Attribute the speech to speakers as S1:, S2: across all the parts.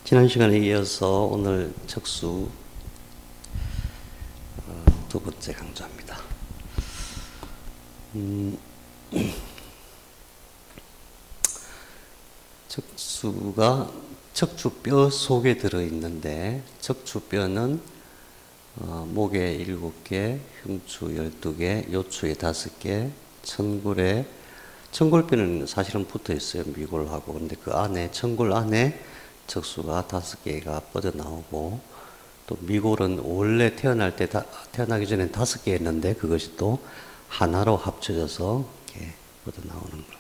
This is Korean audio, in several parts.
S1: 지난 시간에 이어서 오늘 척수 두 번째 강좌입니다. 척수가 척추뼈 속에 들어있는데, 척추뼈는 목에 7개, 흉추 12개, 요추에 5개, 천골뼈는 사실은 붙어 있어요, 미골하고. 근데 그 안에, 천골 안에 척수가 5개가 뻗어나오고, 또 미골은 원래 태어나기 전엔 5개였는데 그것이 또 하나로 합쳐져서 이렇게 뻗어나오는 거.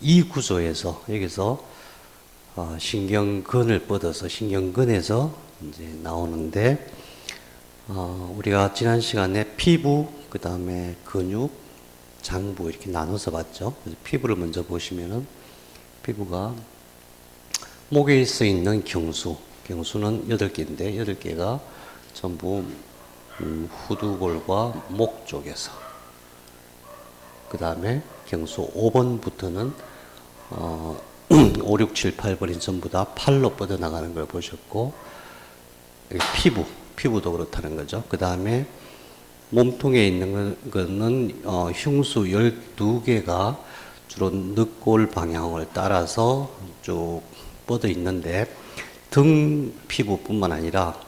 S1: 이 구조에서 여기서 신경근을 뻗어서 신경근에서 이제 나오는데, 우리가 지난 시간에 피부, 그 다음에 근육, 장부 이렇게 나눠서 봤죠. 그래서 피부를 먼저 보시면은, 피부가 목에 있는 경수는 8개인데 8개가 전부 후두골과 목 쪽에서, 그 다음에 경수 5번부터는 5, 6, 7, 8번이 전부 다 팔로 뻗어나가는 걸 보셨고, 피부도 그렇다는 거죠. 그 다음에 몸통에 있는 거는 흉수 12개가 주로 늑골 방향을 따라서 쭉 뻗어 있는데, 등 피부뿐만 아니라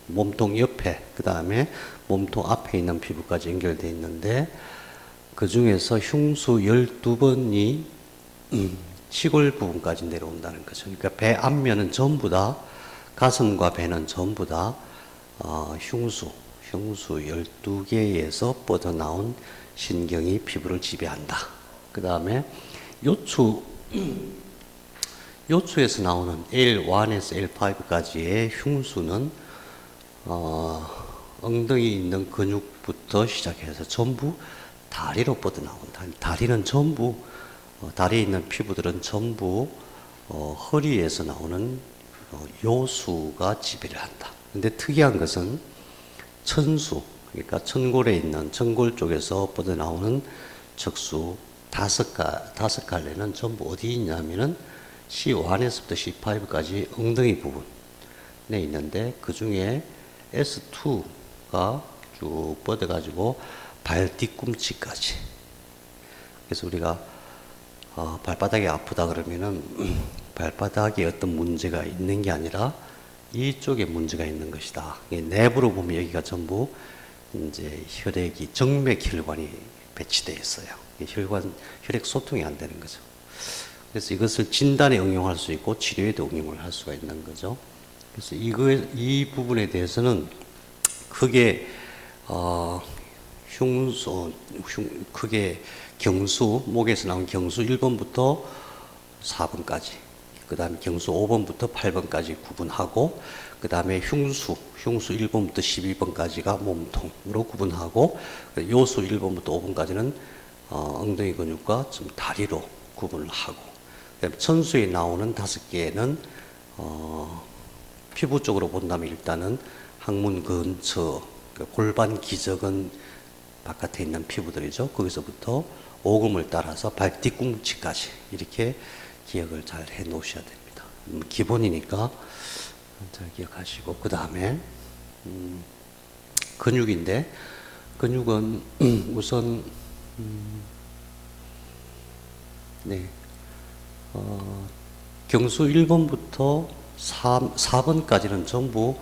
S1: 몸통 옆에, 그 다음에 몸통 앞에 있는 피부까지 연결되어 있는데, 그 중에서 흉수 12번이 시골 부분까지 내려온다는 거죠. 그러니까 배 앞면은 전부 다, 가슴과 배는 전부 다 흉수 12개에서 뻗어나온 신경이 피부를 지배한다. 그 다음에 요추에서 나오는 L1에서 L5까지의 흉수는 엉덩이 있는 근육부터 시작해서 전부 다리로 뻗어나온다. 다리는 전부, 다리에 있는 피부들은 전부 허리에서 나오는 요수가 지배를 한다. 근데 특이한 것은 천수, 그러니까 천골에 있는, 천골 쪽에서 뻗어나오는 척수 5갈래는 전부 어디 있냐면은 C1에서부터 C5까지 엉덩이 부분에 있는데, 그 중에 S2가 쭉 뻗어가지고 발 뒤꿈치까지. 그래서 우리가 발바닥이 아프다 그러면은 발바닥에 어떤 문제가 있는 게 아니라 이쪽에 문제가 있는 것이다. 내부로 보면 여기가 전부 이제 정맥혈관이 배치되어 있어요. 혈액 소통이 안 되는 거죠. 그래서 이것을 진단에 응용할 수 있고 치료에도 응용을 할 수가 있는 거죠. 그래서 이 부분에 대해서는 크게 경수, 목에서 나온 경수 1번부터 4번까지, 그 다음에 경수 5번부터 8번까지 구분하고, 그 다음에 흉수 1번부터 12번까지가 몸통으로 구분하고, 요수 1번부터 5번까지는 엉덩이 근육과 좀 다리로 구분을 하고, 천수에 나오는 5개는 피부 쪽으로 본다면 일단은 항문 근처, 골반 기저근 바깥에 있는 피부들이죠. 거기서부터 오금을 따라서 발 뒤꿈치까지 이렇게 기억을 잘 해 놓으셔야 됩니다. 기본이니까 잘 기억하시고, 그 다음에 근육인데, 근육은 우선 경수 1번부터 4번까지는 전부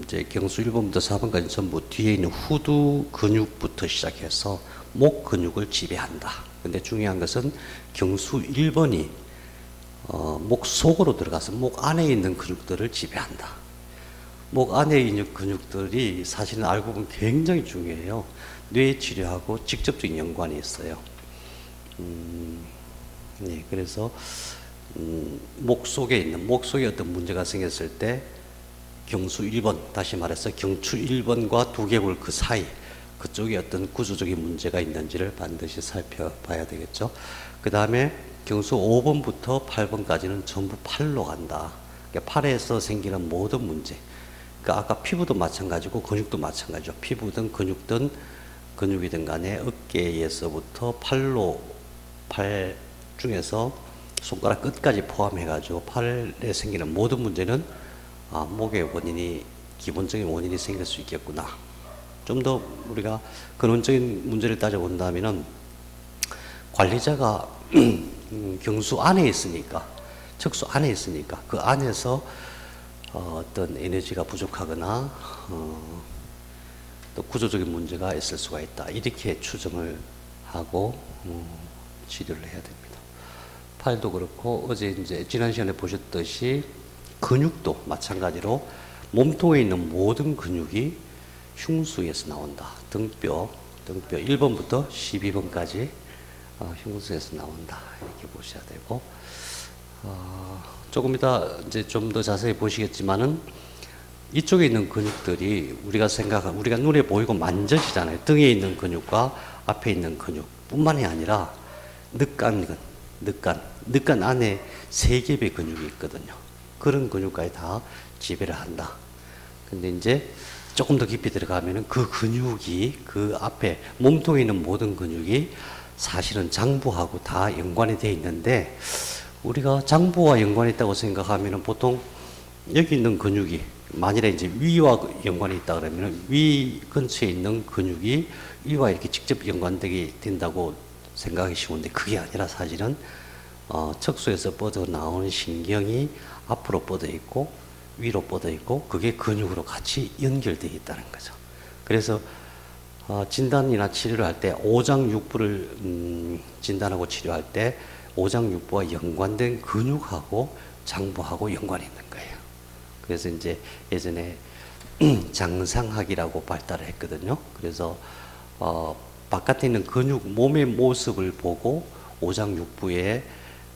S1: 이제 경수 1번부터 4번까지 전부 뒤에 있는 후두 근육부터 시작해서 목 근육을 지배한다. 근데 중요한 것은 경수 1번이 목 속으로 들어가서 목 안에 있는 근육들을 지배한다. 목 안에 있는 근육들이 사실은 알고 보면 굉장히 중요해요. 뇌 치료하고 직접적인 연관이 있어요. 그래서 목 속에 어떤 문제가 생겼을 때 경수 1번, 다시 말해서 경추 1번과 두개골 그 사이, 그쪽에 어떤 구조적인 문제가 있는지를 반드시 살펴봐야 되겠죠. 그 다음에 경수 5번부터 8번까지는 전부 팔로 간다. 그러니까 팔에서 생기는 모든 문제. 그러니까 아까 피부도 마찬가지고 근육도 마찬가지죠. 피부든 근육이든 간에 어깨에서부터 팔 중에서 손가락 끝까지 포함해가지고 팔에 생기는 모든 문제는 목의 원인이 기본적인 원인이 생길 수 있겠구나. 좀 더 우리가 근원적인 문제를 따져본다면은 관리자가 경수 안에 있으니까, 척수 안에 있으니까 그 안에서 어떤 에너지가 부족하거나 또 구조적인 문제가 있을 수가 있다. 이렇게 추정을 하고 치료를 해야 됩니다. 팔도 그렇고 어제 이제 지난 시간에 보셨듯이 근육도 마찬가지로 몸통에 있는 모든 근육이 흉수에서 나온다. 등뼈 1번부터 12번까지 흉수에서 나온다. 이렇게 보셔야 되고, 조금 이따 이제 좀 더 자세히 보시겠지만은 이쪽에 있는 근육들이 우리가 눈에 보이고 만져지잖아요. 등에 있는 근육과 앞에 있는 근육뿐만이 아니라 늑간 안에 3겹의 근육이 있거든요. 그런 근육까지 다 지배를 한다. 근데 이제 조금 더 깊이 들어가면은 그 근육이 그 앞에 몸통에 있는 모든 근육이 사실은 장부하고 다 연관이 되어 있는데, 우리가 장부와 연관이 있다고 생각하면은 보통 여기 있는 근육이 만일에 이제 위와 연관이 있다 그러면은 위 근처에 있는 근육이 위와 이렇게 직접 연관되게 된다고 생각하기 쉬운데, 그게 아니라 사실은 척수에서 뻗어 나오는 신경이 앞으로 뻗어 있고 위로 뻗어 있고 그게 근육으로 같이 연결되어 있다는 거죠. 그래서 진단이나 치료를 할 때 오장육부를 진단하고 치료할 때 오장육부와 연관된 근육하고 장부하고 연관이 있는 거예요. 그래서 이제 예전에 장상학이라고 발달을 했거든요. 그래서 바깥에 있는 근육 몸의 모습을 보고 오장육부의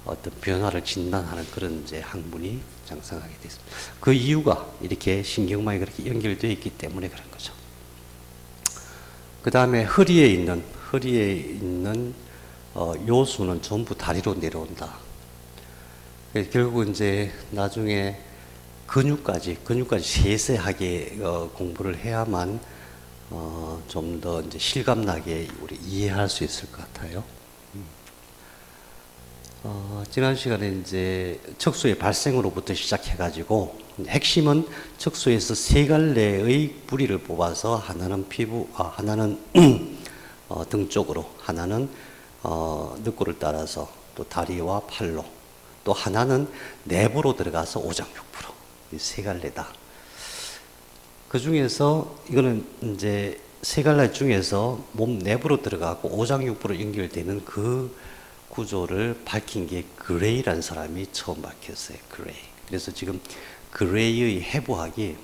S1: 어떤 변화를 진단하는 그런 이제 학문이 장상학이 됐습니다. 그 이유가 이렇게 신경망이 그렇게 연결되어 있기 때문에 그런 거죠. 그 다음에 허리에 있는 요수는 전부 다리로 내려온다. 결국 이제 나중에 근육까지 세세하게 공부를 해야만 좀 더 이제 실감나게 우리 이해할 수 있을 것 같아요. 지난 시간에 이제 척수의 발생으로부터 시작해가지고 핵심은 척수에서 3갈래의 뿌리를 뽑아서 하나는 하나는 등 쪽으로, 하나는 늑골을 따라서 또 다리와 팔로, 또 하나는 내부로 들어가서 오장육부로, 이 3갈래다. 그 중에서 이거는 이제 3갈래 중에서 몸 내부로 들어가고 오장육부로 연결되는 그 구조를 밝힌 게 그레이라는 사람이 처음 밝혔어요. 그레이. 그래서 지금 그레이의 해부학이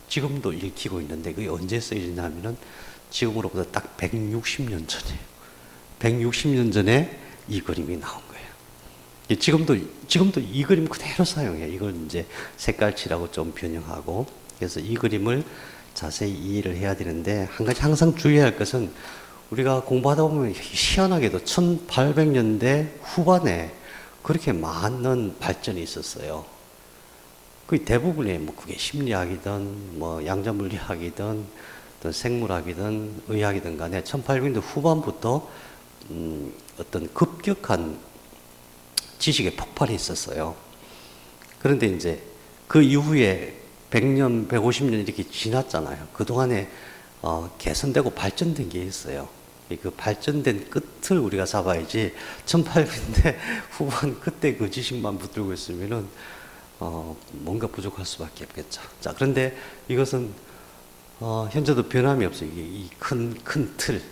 S1: 지금도 읽히고 있는데, 그게 언제 쓰여지냐면은 지금으로부터 딱 160년 전이에요. 160년 전에 이 그림이 나온 거예요. 지금도 이 그림 그대로 사용해요. 이걸 이제 색깔칠하고 좀 변형하고. 그래서 이 그림을 자세히 이해를 해야 되는데, 한 가지 항상 주의해야 할 것은, 우리가 공부하다 보면 희한하게도 1800년대 후반에 그렇게 많은 발전이 있었어요. 그 대부분의 그게 심리학이든 양자물리학이든 또 생물학이든 의학이든 간에 1800년대 후반부터 어떤 급격한 지식의 폭발이 있었어요. 그런데 이제 그 이후에 100년, 150년 이렇게 지났잖아요. 그동안에 개선되고 발전된 게 있어요. 그 발전된 끝을 우리가 잡아야지 1800년대 후반 그때 그 지식만 붙들고 있으면은 뭔가 부족할 수밖에 없겠죠. 자, 그런데 이것은 현재도 변함이 없어요. 이 큰 틀은.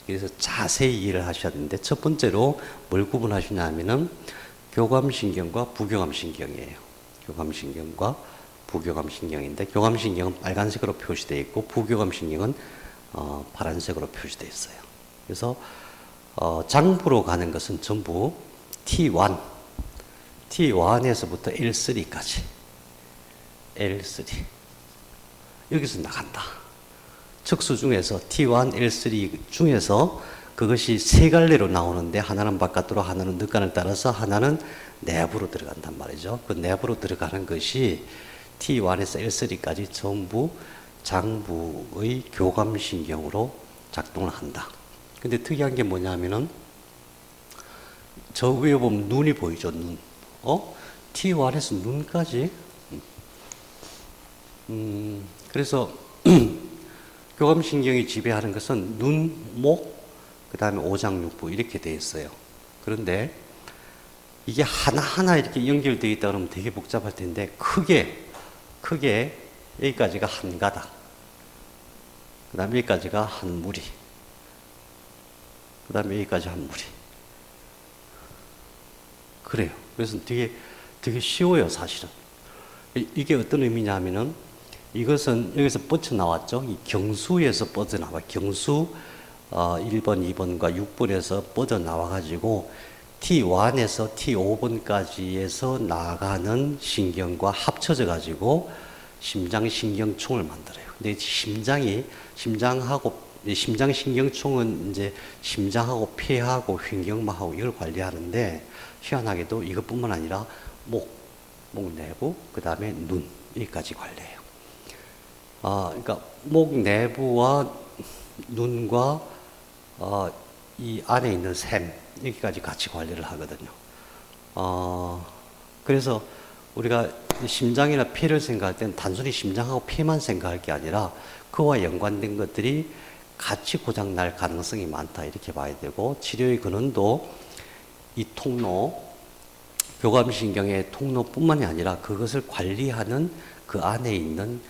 S1: 그래서 자세히 이해를 하셔야 되는데, 첫 번째로 뭘 구분하시냐 하면은 교감신경과 부교감신경이에요. 교감신경과 부교감신경인데, 교감신경은 빨간색으로 표시되어 있고 부교감신경은 파란색으로 표시되어 있어요. 그래서 장부로 가는 것은 전부 T1에서부터 L3까지 L3 여기서 나간다. 척수 중에서 T1, L3 중에서 그것이 3갈래로 나오는데, 하나는 바깥으로, 하나는 늑간을 따라서, 하나는 내부로 들어간단 말이죠. 그 내부로 들어가는 것이 T1에서 L3까지 전부 장부의 교감신경으로 작동을 한다. 근데 특이한 게 뭐냐면은 저 위에 보면 눈이 보이죠, 눈. T1에서 눈까지. 그래서 교감신경이 지배하는 것은 눈, 목, 그 다음에 오장육부 이렇게 되어 있어요. 그런데 이게 하나하나 이렇게 연결되어 있다 그러면 되게 복잡할 텐데 크게 여기까지가 한 가닥, 그 다음에 여기까지가 한 무리, 그 다음에 여기까지 한 무리. 그래요. 그래서 되게 쉬워요, 사실은. 이게 어떤 의미냐면은 이것은 여기서 뻗쳐나왔죠. 이 경수에서 뻗어나와. 경수 1번, 2번과 6번에서 뻗어나와가지고 T1에서 T5번까지에서 나가는 신경과 합쳐져가지고 심장신경총을 만들어요. 근데 심장신경총은 이제 심장하고 폐하고 횡격막하고 이걸 관리하는데 희한하게도 이것뿐만 아니라 목 내부, 그 다음에 눈, 여기까지 관리해요. 그러니까 목 내부와 눈과 이 안에 있는 샘, 여기까지 같이 관리를 하거든요. 그래서 우리가 심장이나 폐를 생각할 때는 단순히 심장하고 폐만 생각할 게 아니라 그와 연관된 것들이 같이 고장 날 가능성이 많다, 이렇게 봐야 되고, 치료의 근원도 이 통로, 교감신경의 통로뿐만이 아니라 그것을 관리하는 그 안에 있는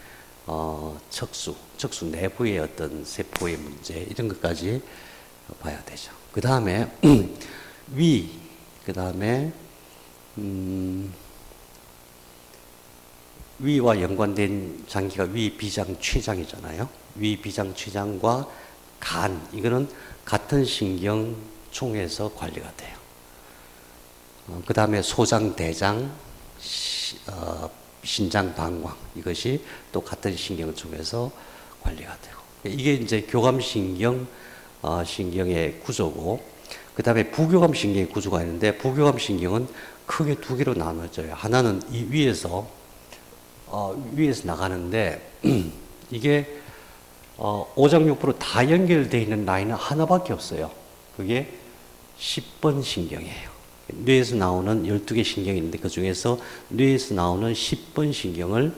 S1: 척수 내부의 어떤 세포의 문제, 이런 것까지 봐야 되죠. 그 다음에 그 다음에 위와 연관된 장기가 위비장 췌장이잖아요. 위비장 췌장과 간, 이거는 같은 신경총에서 관리가 돼요. 그 다음에 소장, 대장, 신장, 방광, 이것이 또 같은 신경총에서 관리가 되고, 이게 이제 교감신경 신경의 구조고, 그 다음에 부교감신경의 구조가 있는데, 부교감신경은 크게 두 개로 나눠져요. 하나는 이 위에서 나가는데 이게 오장육부로 다 연결되어 있는 라인은 하나밖에 없어요. 그게 10번 신경이에요. 뇌에서 나오는 12개 신경이 있는데 그 중에서 뇌에서 나오는 10번 신경을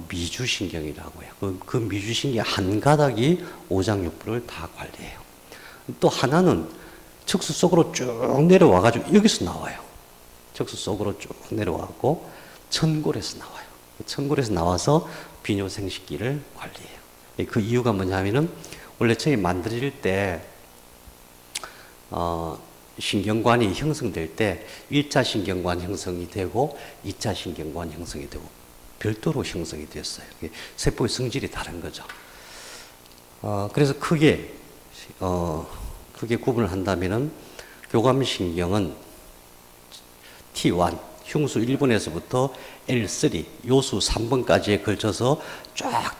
S1: 미주신경이라고 해요. 그 미주신경 한 가닥이 오장육부를 다 관리해요. 또 하나는 척수 속으로 쭉 내려와가지고 여기서 나와요. 척수 속으로 쭉 내려와고 천골에서 나와요. 천골에서 나와서 비뇨생식기를 관리해요. 그 이유가 뭐냐면은 원래 처음에 만들어질 때 신경관이 형성될 때 1차 신경관 형성이 되고 2차 신경관 형성이 되고 별도로 형성이 됐어요. 세포의 성질이 다른 거죠. 그래서 크게 구분을 한다면은 교감신경은 T1, 흉수 1번에서부터 L3, 요수 3번까지에 걸쳐서 쫙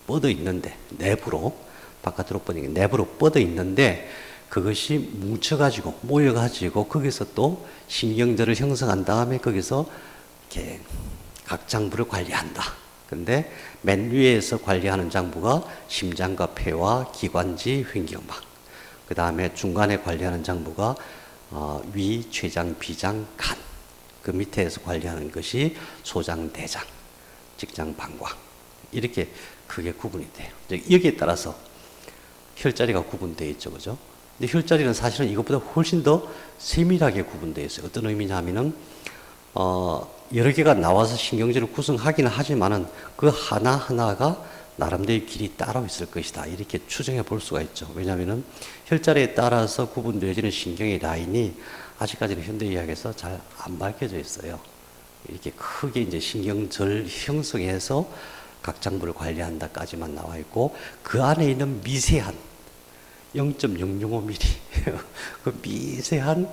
S1: 뻗어 있는데, 내부로, 바깥으로 뻗는 게 내부로 뻗어 있는데, 그것이 뭉쳐가지고, 모여가지고, 거기서 또 신경들을 형성한 다음에 거기서 이렇게 각 장부를 관리한다. 근데 맨 위에서 관리하는 장부가 심장과 폐와 기관지, 횡격막. 그 다음에 중간에 관리하는 장부가 위, 췌장, 비장, 간. 그 밑에서 관리하는 것이 소장, 대장, 직장, 방광. 이렇게 크게 구분이 돼요. 여기에 따라서 혈자리가 구분되어 있죠. 그죠? 근데 혈자리는 사실은 이것보다 훨씬 더 세밀하게 구분되어 있어요. 어떤 의미냐면은, 여러 개가 나와서 신경질을 구성하기는 하지만은 그 하나하나가 나름대로 길이 따로 있을 것이다. 이렇게 추정해 볼 수가 있죠. 왜냐하면은 혈자리에 따라서 구분되어지는 신경의 라인이 아직까지는 현대의학에서 잘 안 밝혀져 있어요. 이렇게 크게 이제 신경절 형성해서 각 장부를 관리한다까지만 나와 있고, 그 안에 있는 미세한 0.005mm 그 미세한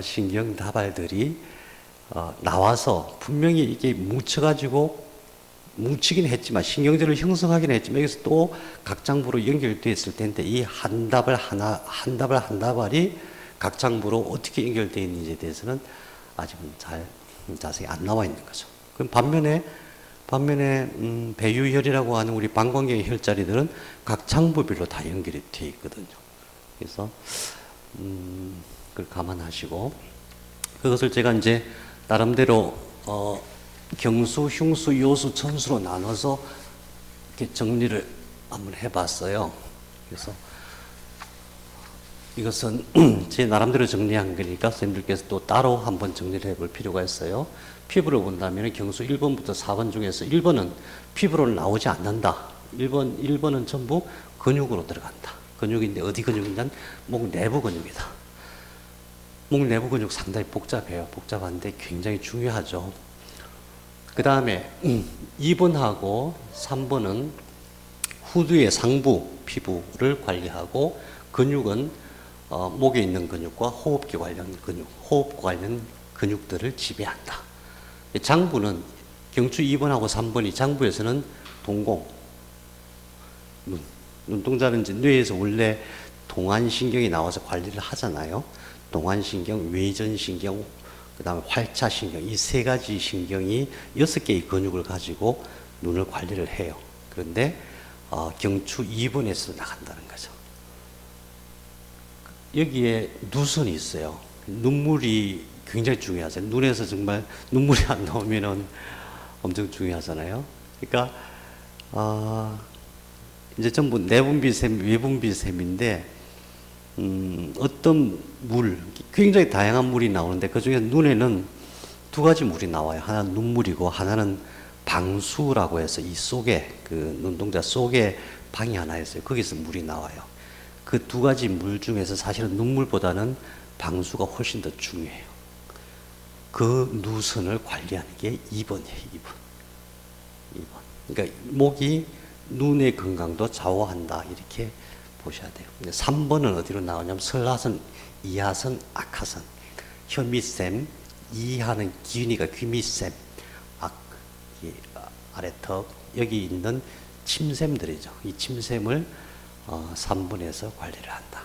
S1: 신경 다발들이 나와서 분명히 이게 뭉치긴 했지만, 신경절을 형성하긴 했지만, 여기서 또 각 장부로 연결되어 있을 텐데, 이 한 다발이 각 장부로 어떻게 연결되어 있는지에 대해서는 아직은 자세히 안 나와 있는 거죠. 그럼 반면에 배유혈이라고 하는 우리 방광경의 혈자리들은 각 장부별로 다 연결이 되어 있거든요. 그래서 그걸 감안하시고 그것을 제가 이제 나름대로 경수, 흉수, 요수, 천수로 나눠서 이렇게 정리를 한번 해봤어요. 그래서 이것은 제 나름대로 정리한 거니까 선생님들께서 또 따로 한번 정리를 해볼 필요가 있어요. 피부를 본다면 경수 1번부터 4번 중에서 1번은 피부로 나오지 않는다. 1번은 전부 근육으로 들어간다. 근육인데 어디 근육이냐면 목 내부 근육이다. 목 내부 근육 상당히 복잡해요. 복잡한데 굉장히 중요하죠. 그 다음에 2번하고 3번은 후두의 상부 피부를 관리하고 근육은 목에 있는 근육과 호흡기 관련 근육, 호흡 관련 근육들을 지배한다. 장부는 경추 2번하고 3번이 장부에서는 동공, 눈동자는 이제 뇌에서 원래 동안신경이 나와서 관리를 하잖아요. 동안신경, 외전신경, 그 다음에 활차신경, 이 세 가지 신경이 6개의 근육을 가지고 눈을 관리를 해요. 그런데 경추 2번에서 나간다는 거죠. 여기에 누선이 있어요. 눈물이 굉장히 중요하죠. 눈에서 정말 눈물이 안 나오면은 엄청 중요하잖아요. 그러니까 이제 전부 내분비샘, 외분비샘인데 어떤 물, 굉장히 다양한 물이 나오는데 그 중에 눈에는 두 가지 물이 나와요. 하나는 눈물이고 하나는 방수라고 해서 이 속에 그 눈동자 속에 방이 하나 있어요. 거기서 물이 나와요. 그 두 가지 물 중에서 사실은 눈물보다는 방수가 훨씬 더 중요해요. 그 누선을 관리하는 게 2번이에요. 2번. 그러니까 목이 눈의 건강도 좌우한다 이렇게 보셔야 돼요. 3번은 어디로 나오냐면 설하선, 이하선, 악하선. 혀밑샘, 이하는 기운이가 귀밑샘, 아래턱, 여기 있는 침샘들이죠. 이 침샘을 3번에서 관리를 한다.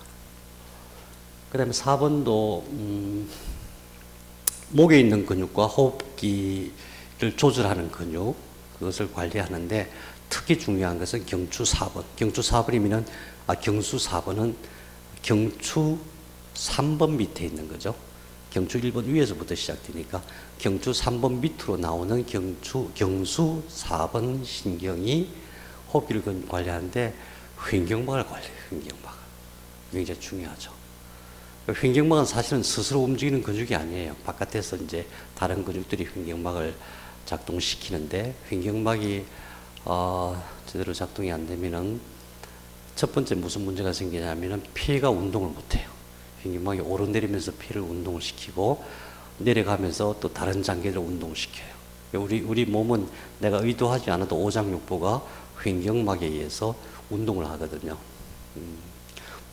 S1: 그 다음에 4번도 목에 있는 근육과 호흡기를 조절하는 근육, 그것을 관리하는데 특히 중요한 것은 경추 4번. 경추 4번이면은, 경수 4번은 경추 3번 밑에 있는 거죠. 경추 1번 위에서부터 시작되니까 경추 3번 밑으로 나오는 경수 4번 신경이 호흡기를 관리하는데 횡격막을 관리해요. 횡격막을. 굉장히 중요하죠. 횡격막은 사실은 스스로 움직이는 근육이 아니에요. 바깥에서 이제 다른 근육들이 횡격막을 작동시키는데 횡격막이 제대로 작동이 안 되면은 첫 번째 무슨 문제가 생기냐면은 폐가 운동을 못 해요. 횡격막이 오르내리면서 폐를 운동을 시키고 내려가면서 또 다른 장기를 운동을 시켜요. 우리 몸은 내가 의도하지 않아도 오장육부가 횡격막에 의해서 운동을 하거든요.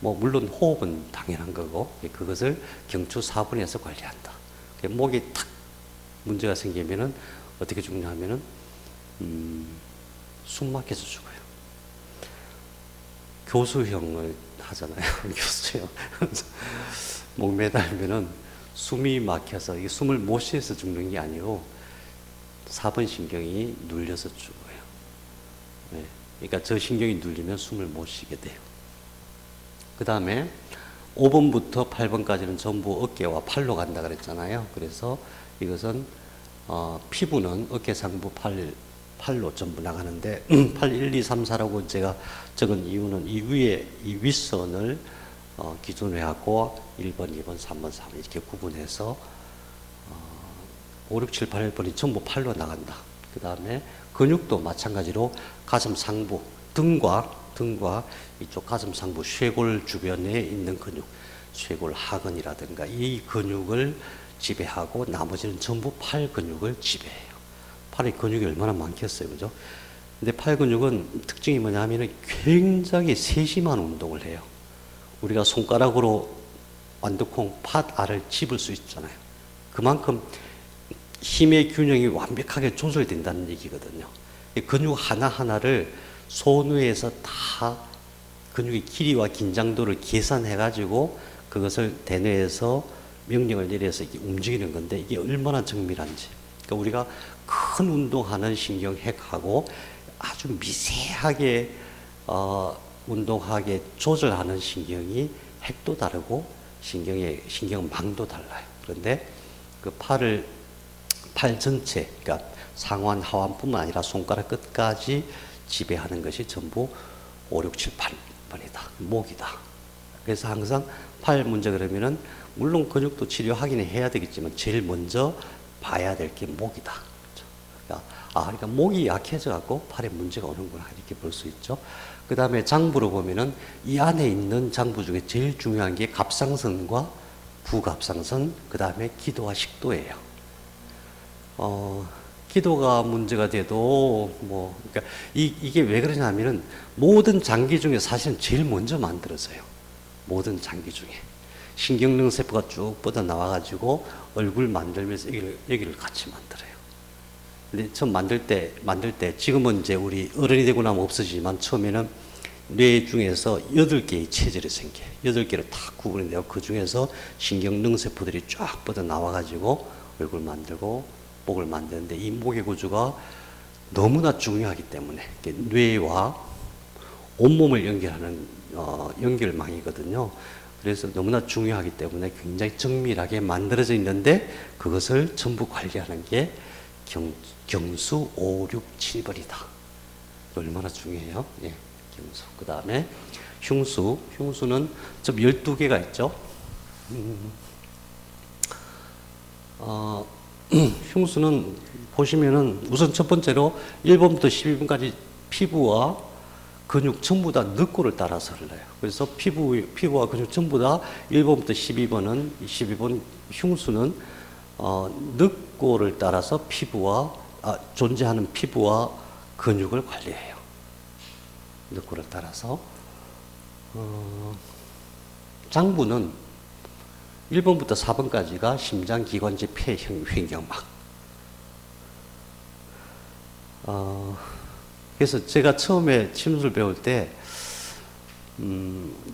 S1: 뭐 물론 호흡은 당연한 거고 그것을 경추 4번에서 관리한다. 목이 탁 문제가 생기면은 어떻게 죽냐면은 숨 막혀서 죽어요. 교수형을 하잖아요. 교수형. 목 매달면은 숨이 막혀서 이 숨을 못 쉬어서 죽는 게 아니고 4번 신경이 눌려서 죽어요. 네. 그러니까 저 신경이 눌리면 숨을 못 쉬게 돼요. 그 다음에 5번부터 8번까지는 전부 어깨와 팔로 간다 그랬잖아요. 그래서 이것은 피부는 어깨 상부 팔로 전부 나가는데 8, 1, 2, 3, 4라고 제가 적은 이유는 이 위에 이 윗선을 기준으로 해갖고 1번, 2번, 3번, 4번 이렇게 구분해서 5, 6, 7, 8번이 전부 팔로 나간다. 그 다음에 근육도 마찬가지로 가슴 상부, 등과 이쪽 가슴 상부 쇄골 주변에 있는 근육, 쇄골 하근이라든가 이 근육을 지배하고 나머지는 전부 팔 근육을 지배해요. 팔의 근육이 얼마나 많겠어요, 그죠? 근데 팔 근육은 특징이 뭐냐 하면은 굉장히 세심한 운동을 해요. 우리가 손가락으로 완두콩 팥 알을 집을 수 있잖아요. 그만큼 힘의 균형이 완벽하게 조절된다는 얘기거든요. 이 근육 하나하나를 손위에서 다 근육의 길이와 긴장도를 계산해가지고 그것을 대뇌에서 명령을 내려서 이렇게 움직이는 건데 이게 얼마나 정밀한지. 그러니까 우리가 큰 운동하는 신경핵하고 아주 미세하게 운동하게 조절하는 신경이 핵도 다르고 신경망도 달라요. 그런데 그 팔 전체, 그러니까 상완, 하완뿐만 아니라 손가락 끝까지 지배하는 것이 전부 5, 6, 7, 8번이다. 목이다. 그래서 항상 팔 문제 그러면은 물론 근육도 치료하기는 해야 되겠지만 제일 먼저 봐야 될 게 목이다. 그러니까 목이 약해져 갖고 팔에 문제가 오는구나 이렇게 볼 수 있죠. 그 다음에 장부로 보면은 이 안에 있는 장부 중에 제일 중요한 게 갑상선과 부갑상선, 그 다음에 기도와 식도예요. 기도가 문제가 돼도 그러니까 이게 왜 그러냐면은 모든 장기 중에 사실은 제일 먼저 만들어져요. 모든 장기 중에 신경능세포가 쭉 뻗어 나와가지고 얼굴 만들면서 여기를 같이 만들어요. 근데 처음 만들 때 지금은 이제 우리 어른이 되고 나면 없어지지만 처음에는 뇌 중에서 8개의 체질이 생겨요. 8개로 다 구분이 돼요. 그 중에서 신경능세포들이 쫙 뻗어 나와가지고 얼굴 만들고 목을 만드는데 이 목의 구조가 너무나 중요하기 때문에 뇌와 온몸을 연결하는 연결망이거든요. 그래서 너무나 중요하기 때문에 굉장히 정밀하게 만들어져 있는데 그것을 전부 관리하는 게 경수 5, 6, 7번이다. 얼마나 중요해요? 예, 경수. 그 다음에 흉수는 좀 12개가 있죠. 흉수는 보시면은 우선 첫 번째로 1번부터 12번까지 피부와 근육 전부 다 늑골을 따라서 흘러요. 그래서 피부와 근육 전부 다 1번부터 12번 흉수는 늑골을 따라서 존재하는 피부와 근육을 관리해요. 늑골을 따라서. 장부는 1번부터 4번까지가 심장, 기관지, 폐, 횡격막. 그래서 제가 처음에 침술 배울 때,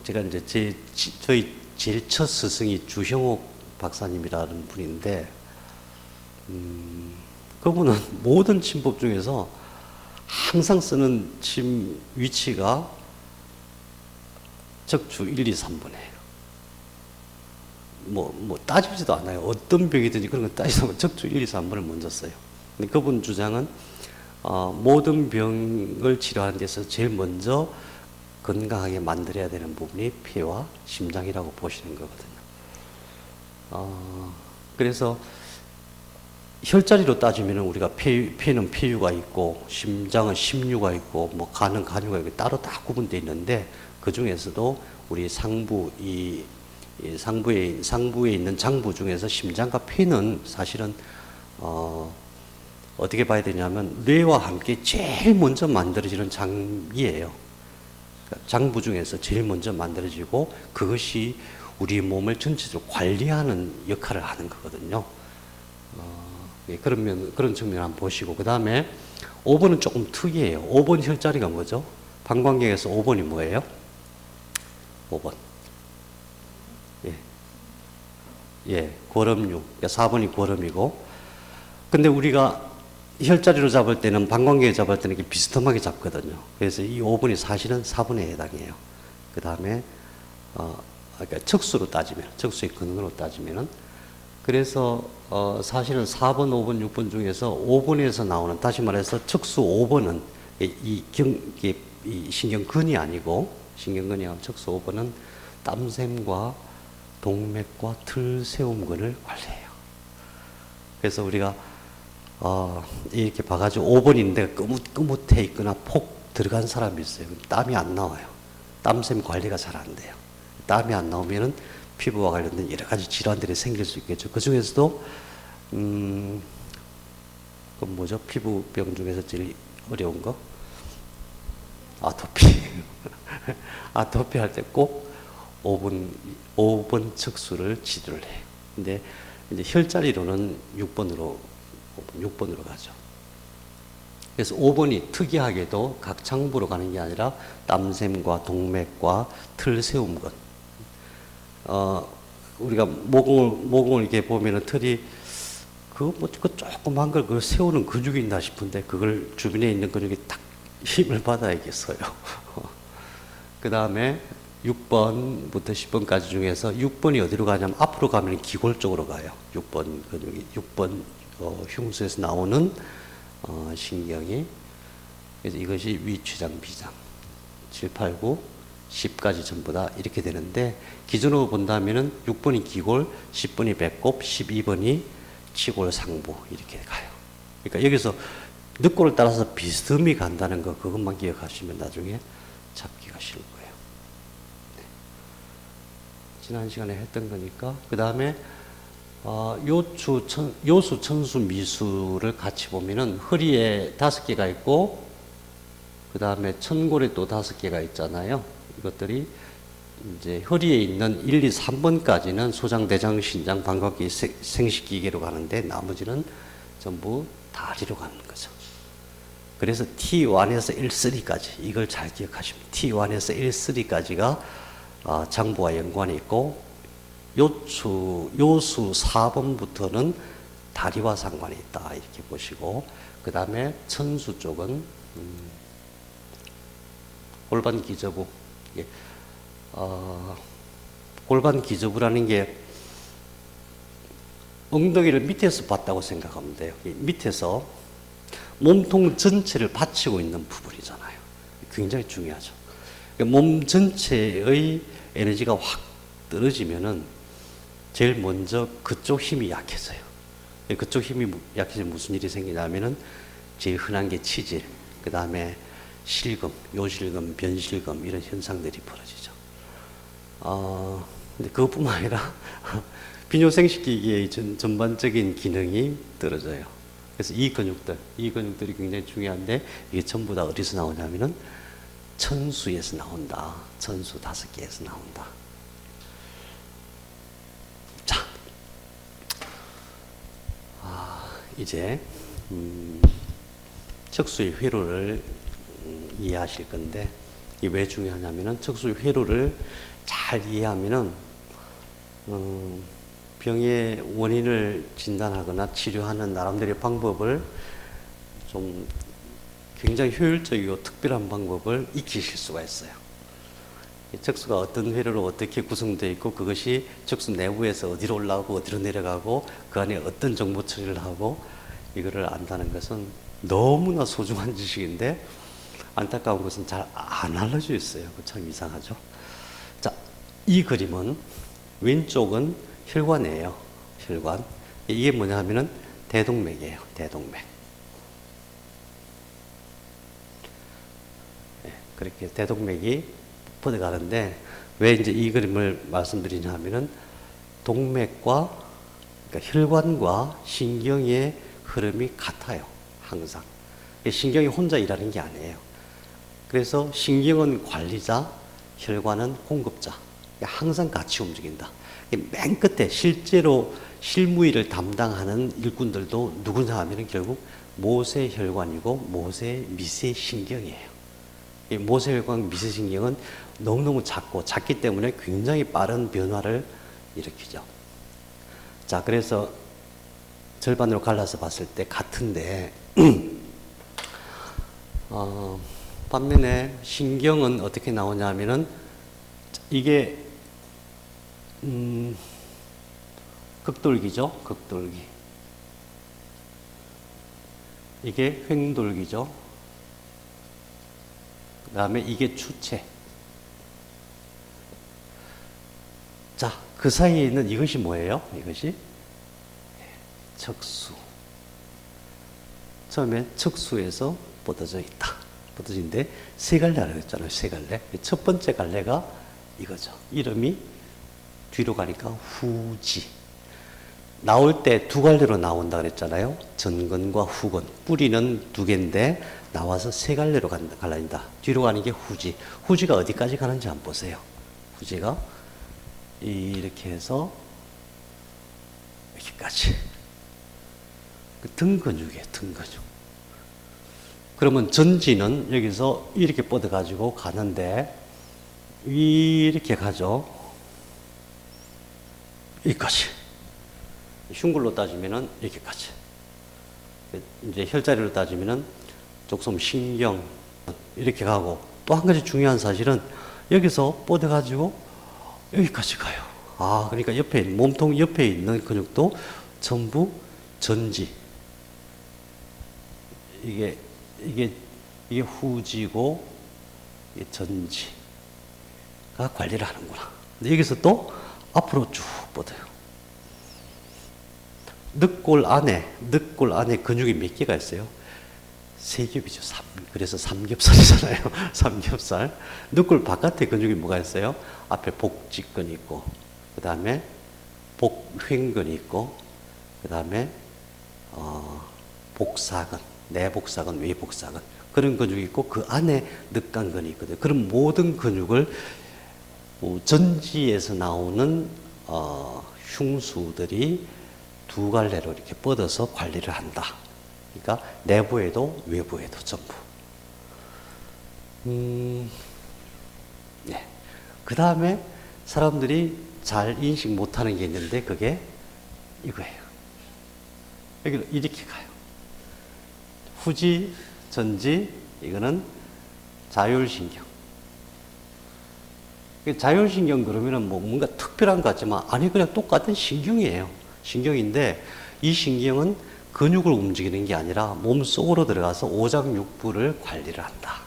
S1: 제가 이제 저희 제일 첫 스승이 주형옥 박사님이라는 분인데, 그분은 모든 침법 중에서 항상 쓰는 침 위치가 적주 1, 2, 3번이에요. 따지지도 않아요. 어떤 병이든지 그런 거 따지도 않고 적주 1, 2, 3번을 먼저 써요. 근데 그분 주장은 모든 병을 치료하는 데서 제일 먼저 건강하게 만들어야 되는 부분이 폐와 심장이라고 보시는 거거든요. 그래서 혈자리로 따지면 우리가 폐는 폐유가 있고 심장은 심유가 있고 간은 간유가 있고 따로 다 구분되어 있는데 그 중에서도 우리 상부에 있는 장부 중에서 심장과 폐는 사실은 어떻게 봐야 되냐면 뇌와 함께 제일 먼저 만들어지는 장이에요. 그러니까 장부 중에서 제일 먼저 만들어지고 그것이 우리 몸을 전체적으로 관리하는 역할을 하는 거거든요. 그런 측면을 한번 보시고 그 다음에 5번은 조금 특이해요. 5번 혈자리가 뭐죠? 방광경에서 5번이 뭐예요? 5번. 예, 고름류. 그러니까 4번이 고름이고. 근데 우리가 혈자리로 잡을 때는 방광경에 잡을 때는 이렇게 비스듬하게 잡거든요. 그래서 이 5번이 사실은 4번에 해당해요. 그 다음에 그러니까 척수로 따지면, 척수의 근원으로 따지면은 그래서 사실은 4번, 5번, 6번 중에서 5번에서 나오는 다시 말해서 척수 5번은 이 신경근이 아니고 척수 5번은 땀샘과 동맥과 틀세움근을 관리해요. 그래서 우리가 이렇게 봐가지고 5번인데 끄뭇해 있거나 폭 들어간 사람이 있어요. 땀이 안 나와요. 땀샘 관리가 잘 안 돼요. 땀이 안 나오면은 피부와 관련된 여러 가지 질환들이 생길 수 있겠죠. 그 중에서도 피부병 중에서 제일 어려운 거? 아토피. 아토피 할 때 꼭 5번 척수를 치료를 해요. 근데 이제 혈자리로는 6번으로 가죠. 그래서 5번이 특이하게도 각 장부로 가는 게 아니라 땀샘과 동맥과 틀세움근. 우리가 모공을 이렇게 보면은 털이 그 조그만 걸 그걸 세우는 근육이 있나 싶은데 그걸 주변에 있는 근육이 딱 힘을 받아야겠어요. 그 다음에 6번부터 10번까지 중에서 6번이 어디로 가냐면 앞으로 가면 기골 쪽으로 가요. 6번 근육이 6번 흉수에서 나오는 신경이. 그래서 이것이 위취장, 비장, 7, 8, 9, 10까지 전부 다 이렇게 되는데, 기준으로 본다면은 6번이 기골, 10번이 배꼽, 12번이 치골, 상부 이렇게 가요. 그러니까 여기서 늑골을 따라서 비스듬히 간다는 거, 그것만 기억하시면 나중에 잡기가 쉬울 거예요. 네. 지난 시간에 했던 거니까. 그 다음에 요수, 천수, 미수를 같이 보면은 허리에 5개가 있고, 그 다음에 천골에 또 5개가 있잖아요. 이것들이 이제 허리에 있는 1, 2, 3번까지는 소장, 대장, 신장, 방광기, 생식기계로 가는데, 나머지는 전부 다리로 가는 거죠. 그래서 T1에서 L3까지, 이걸 잘 기억하시면, T1에서 L3까지가 장부와 연관이 있고, 요수 4번부터는 다리와 상관이 있다, 이렇게 보시고, 그 다음에 천수 쪽은 골반 기저부. 골반 기저부라는 게 엉덩이를 밑에서 봤다고 생각하면 돼요. 밑에서 몸통 전체를 받치고 있는 부분이잖아요. 굉장히 중요하죠. 몸 전체의 에너지가 확 떨어지면은 제일 먼저 그쪽 힘이 약해져요. 그쪽 힘이 약해지면 무슨 일이 생기냐면은 제일 흔한 게 치질, 그 다음에 실금, 요실금, 변실금 이런 현상들이 벌어지죠. 근데 그것뿐만 아니라 비뇨생식기계의 전반적인 기능이 떨어져요. 그래서 이 근육들이 굉장히 중요한데, 이게 전부 다 어디서 나오냐면은 천수에서 나온다. 천수 5개에서 나온다. 자, 이제 척수의 회로를 이해하실 건데, 이게 왜 중요하냐면은 척수의 회로를 잘 이해하면은 병의 원인을 진단하거나 치료하는 나름대로의 방법을 좀 굉장히 효율적이고 특별한 방법을 익히실 수가 있어요. 척수가 어떤 회로로 어떻게 구성되어 있고, 그것이 척수 내부에서 어디로 올라가고 어디로 내려가고, 그 안에 어떤 정보 처리를 하고, 이거를 안다는 것은 너무나 소중한 지식인데, 안타까운 것은 잘 안 알려져 있어요. 참 이상하죠. 자, 이 그림은 왼쪽은 혈관이에요. 혈관. 이게 뭐냐 하면은 대동맥이에요. 대동맥. 네, 그렇게 대동맥이 뻗어가는데, 왜 이제 이 그림을 말씀드리냐 하면은 동맥과, 그러니까 혈관과 신경의 흐름이 같아요. 항상. 신경이 혼자 일하는 게 아니에요. 그래서 신경은 관리자, 혈관은 공급자. 항상 같이 움직인다. 맨 끝에 실제로 실무일을 담당하는 일꾼들도 누구냐 하면 결국 모세혈관이고 모세미세신경이에요. 이 모세혈관, 미세신경은 너무너무 작기 때문에 굉장히 빠른 변화를 일으키죠. 자, 그래서 절반으로 갈라서 봤을 때 같은데, 반면에 신경은 어떻게 나오냐 하면은, 이게 극돌기죠. 극돌기. 이게 횡돌기죠. 그 다음에 이게 추체. 자, 그 사이에 있는 이것이 뭐예요? 이것이 척수. 처음에 척수에서 뻗어져 있다. 뻗어진데 세 갈래라고 했잖아요. 세 갈래. 첫 번째 갈래가 이거죠. 이름이 뒤로 가니까 후지. 나올 때 두 갈래로 나온다 그랬잖아요. 전근과 후근. 뿌리는 2개인데 나와서 세 갈래로 갈라진다. 뒤로 가는 게 후지. 후지가 어디까지 가는지 한번 보세요. 후지가 이렇게 해서 여기까지. 그 등 근육이에요. 등 근육. 그러면 전지는 여기서 이렇게 뻗어가지고 가는데 이렇게 가죠. 여기까지. 흉골로 따지면은 이렇게까지. 이제 혈자리로 따지면은 족솜, 신경 이렇게 가고, 또 한 가지 중요한 사실은 여기서 뻗어가지고 여기까지 가요. 아, 그러니까 옆에, 몸통 옆에 있는 근육도 전부 전지. 이게 후지고, 이게 전지가 관리를 하는구나. 근데 여기서 또 앞으로 쭉 뻗어요. 늑골 안에 근육이 몇 개가 있어요? 세 겹이죠. 그래서 삼겹살이잖아요. 삼겹살. 늑골 바깥에 근육이 뭐가 있어요? 앞에 복직근이 있고, 그 다음에 복횡근이 있고, 그 다음에 복사근, 내복사근, 외복사근, 그런 근육이 있고, 그 안에 늑간근이 있거든요. 그런 모든 근육을 전지에서 나오는 흉수들이 두 갈래로 이렇게 뻗어서 관리를 한다. 그러니까 내부에도 외부에도 전부. 네. 그 다음에 사람들이 잘 인식 못하는 게 있는데 그게 이거예요. 여기로 이렇게 가요. 후지, 전지, 이거는 자율신경. 자율신경 그러면은 뭐 뭔가 특별한 것 같지만 아니 그냥 똑같은 신경이에요. 신경인데 이 신경은 근육을 움직이는 게 아니라 몸 속으로 들어가서 오장육부를 관리를 한다.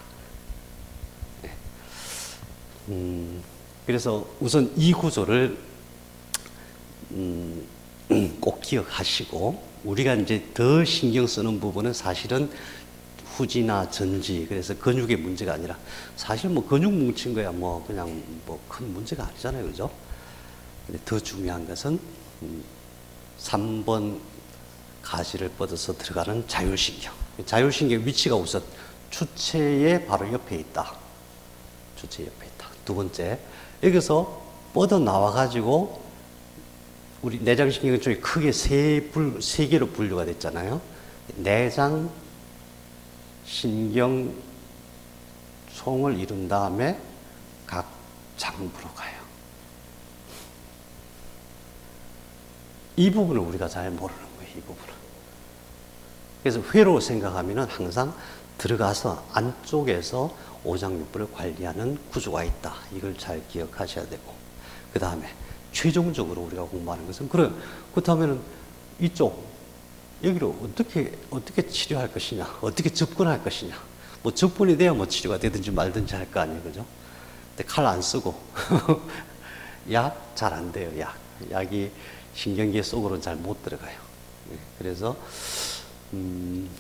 S1: 네. 그래서 우선 이 구조를 꼭 기억하시고 우리가 이제 더 신경 쓰는 부분은 사실은 후지나 전지, 그래서 근육의 문제가 아니라 사실 뭐 근육 뭉친 거야 뭐 그냥 뭐 큰 문제가 아니잖아요, 그죠? 근데 더 중요한 것은 3번 가시를 뻗어서 들어가는 자율신경. 자율신경 위치가 우선 추체의 바로 옆에 있다. 추체 옆에 있다. 두 번째, 여기서 뻗어 나와 가지고 우리 내장신경 쪽에 크게 세 개로 분류가 됐잖아요. 내장 신경 총을 이룬 다음에 각 장부로 가요. 이 부분을 우리가 잘 모르는 거예요, 이 부분은. 그래서 회로 생각하면은 항상 들어가서 안쪽에서 오장육부를 관리하는 구조가 있다. 이걸 잘 기억하셔야 되고. 그 다음에 최종적으로 우리가 공부하는 것은 그렇다면은 이쪽 여기로 어떻게 치료할 것이냐, 어떻게 접근할 것이냐. 뭐 접근이 돼야 뭐 치료가 되든지 말든지 할 거 아니에요, 그죠? 근데 칼 안 쓰고 약 잘 안 돼요. 약이 신경계 속으로는 잘 못 들어가요. 그래서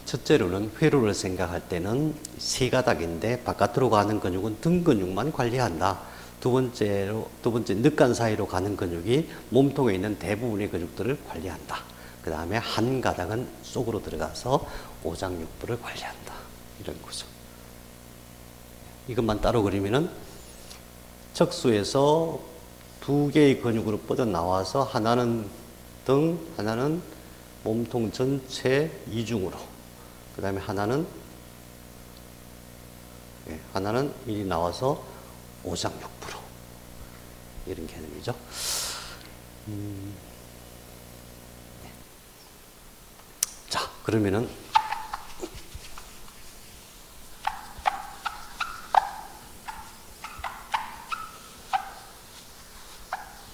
S1: 첫째로는 회로를 생각할 때는 세 가닥인데 바깥으로 가는 근육은 등 근육만 관리한다. 두 번째 늑간 사이로 가는 근육이 몸통에 있는 대부분의 근육들을 관리한다. 그 다음에 한 가닥은 속으로 들어가서 오장육부를 관리한다. 이런 거죠. 이것만 따로 그리면은 척수에서 두 개의 근육으로 뻗어 나와서 하나는 등, 하나는 몸통 전체 이중으로, 그 다음에 하나는 이리 나와서 오장육부로, 이런 개념이죠. 자, 그러면은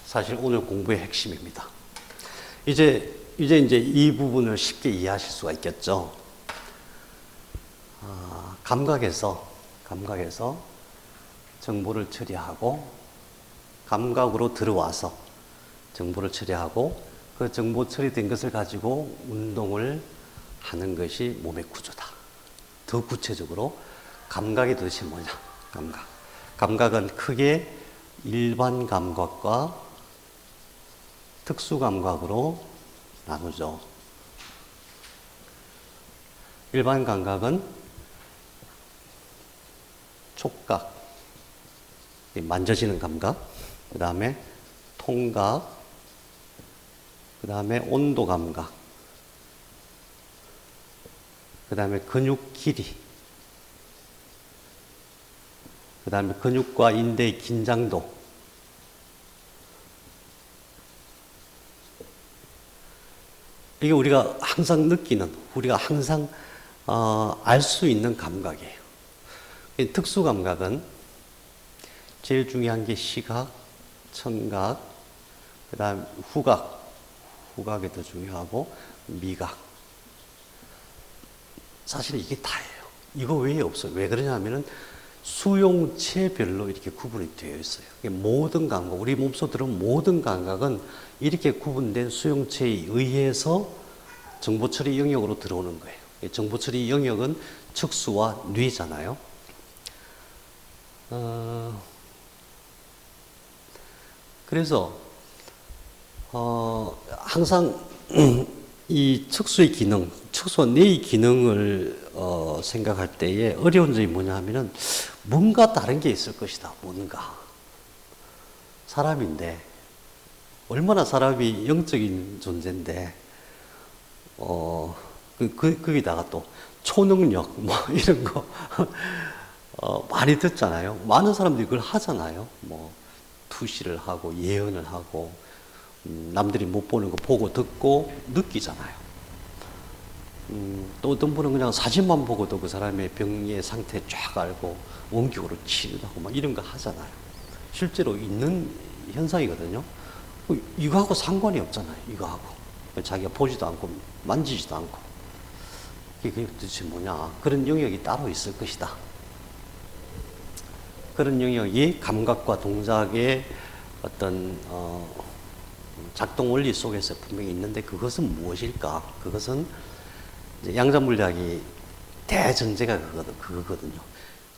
S1: 사실 오늘 공부의 핵심입니다. 이제 이 부분을 쉽게 이해하실 수가 있겠죠. 감각에서 정보를 처리하고, 감각으로 들어와서 정보를 처리하고, 그 정보 처리된 것을 가지고 운동을 하는 것이 몸의 구조다. 더 구체적으로 감각이 도대체 뭐냐? 감각은 크게 일반 감각과 특수 감각으로 나누죠. 일반 감각은 촉각, 만져지는 감각, 그 다음에 통각, 그 다음에 온도 감각, 그 다음에 근육 길이, 그 다음에 근육과 인대의 긴장도, 이게 우리가 항상 느끼는, 우리가 항상 알 수 있는 감각이에요. 특수 감각은 제일 중요한 게 시각, 청각, 그 다음 후각이 더 중요하고 미각. 사실 이게 다예요. 이거 외에 없어요. 왜 그러냐면은 수용체별로 이렇게 구분이 되어 있어요. 모든 감각, 우리 몸속 들어온 모든 감각은 이렇게 구분된 수용체에 의해서 정보처리 영역으로 들어오는 거예요. 정보처리 영역은 척수와 뇌잖아요. 그래서 항상 이 척수의 기능, 척수와 뇌의 기능을 생각할 때에 어려운 점이 뭐냐 하면은 뭔가 다른 게 있을 것이다. 뭔가. 사람인데 얼마나 사람이 영적인 존재인데 거기다가 또 초능력 뭐 이런 거 많이 듣잖아요. 많은 사람들이 그걸 하잖아요. 뭐 투시를 하고 예언을 하고 남들이 못 보는 거 보고 듣고 느끼잖아요. 또 어떤 분은 그냥 사진만 보고도 그 사람의 병의 상태 쫙 알고 원격으로 치료하고 막 이런 거 하잖아요. 실제로 있는 현상이거든요. 이거하고 상관이 없잖아요. 이거하고 자기가 보지도 않고 만지지도 않고 그게 도대체 뭐냐. 그런 영역이 따로 있을 것이다. 그런 영역이 감각과 동작의 어떤 작동 원리 속에서 분명히 있는데 그것은 무엇일까? 그것은 양자물리학이 대전제가 그거거든요.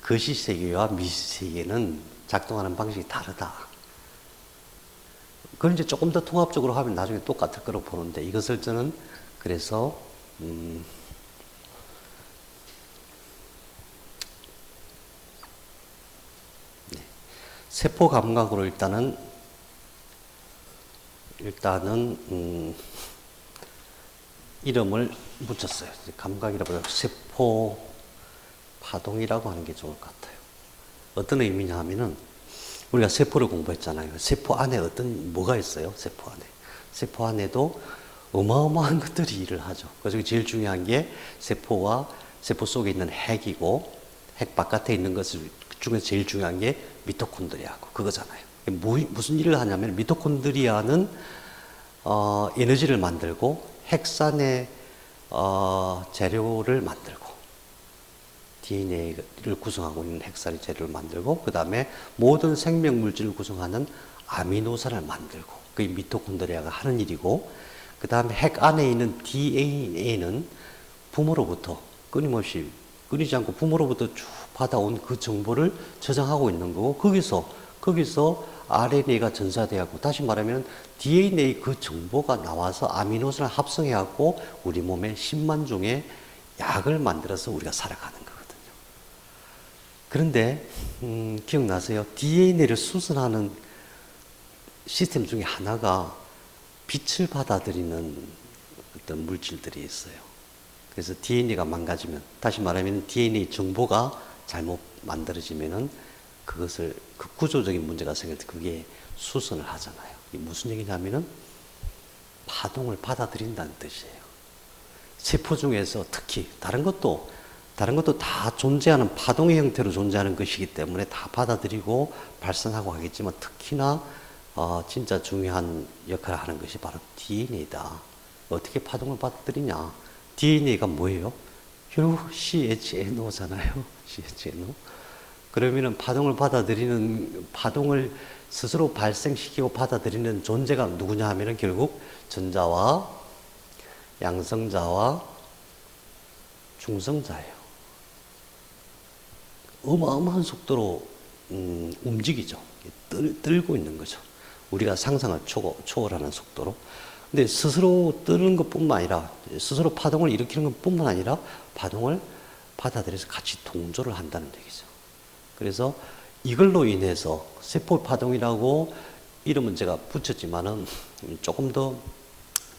S1: 거시세계와 미시세계는 작동하는 방식이 다르다. 그걸 이제 조금 더 통합적으로 하면 나중에 똑같을 거라고 보는데 이것을 저는 그래서 세포 감각으로 일단은 이름을 붙였어요. 감각이라고 세포 파동이라고 하는 게 좋을 것 같아요. 어떤 의미냐 하면은 우리가 세포를 공부했잖아요. 세포 안에 뭐가 있어요? 세포 안에. 세포 안에도 어마어마한 것들이 일을 하죠. 그래서 제일 중요한 게 세포와 세포 속에 있는 핵이고 핵 바깥에 있는 것을 중에서 제일 중요한 게 미토콘드리아고 그거잖아요. 무슨 일을 하냐면 미토콘드리아는 에너지를 만들고 핵산의 재료를 만들고 DNA를 구성하고 있는 핵산의 재료를 만들고 그 다음에 모든 생명물질을 구성하는 아미노산을 만들고 그게 미토콘드리아가 하는 일이고 그 다음에 핵 안에 있는 DNA는 부모로부터 끊이지 않고 부모로부터 쭉 받아온 그 정보를 저장하고 있는 거고 거기서 RNA가 전사되었고 다시 말하면 DNA 그 정보가 나와서 아미노산을 합성해갖고 우리 몸에 10만 종의 약을 만들어서 우리가 살아가는 거거든요. 그런데 기억나세요? DNA를 수선하는 시스템 중에 하나가 빛을 받아들이는 어떤 물질들이 있어요. 그래서 DNA가 망가지면 다시 말하면 DNA 정보가 잘못 만들어지면은 그것을 그 구조적인 문제가 생길 때 그게 수선을 하잖아요. 이게 무슨 얘기냐면은 파동을 받아들인다는 뜻이에요. 세포 중에서 특히 다른 것도 다 존재하는 파동의 형태로 존재하는 것이기 때문에 다 받아들이고 발산하고 하겠지만 특히나 진짜 중요한 역할을 하는 것이 바로 DNA다. 어떻게 파동을 받아들이냐? DNA가 뭐예요? 결국 CHNO잖아요. CHNO. 그러면은 파동을 스스로 발생시키고 받아들이는 존재가 누구냐 하면은 결국 전자와 양성자와 중성자예요. 어마어마한 속도로 움직이죠. 떨고 있는 거죠. 우리가 상상을 초월하는 속도로. 근데 스스로 뜨는 것뿐만 아니라 스스로 파동을 일으키는 것뿐만 아니라 파동을 받아들여서 같이 동조를 한다는 얘기죠. 그래서 이걸로 인해서 세포 파동이라고 이름은 제가 붙였지만은 조금 더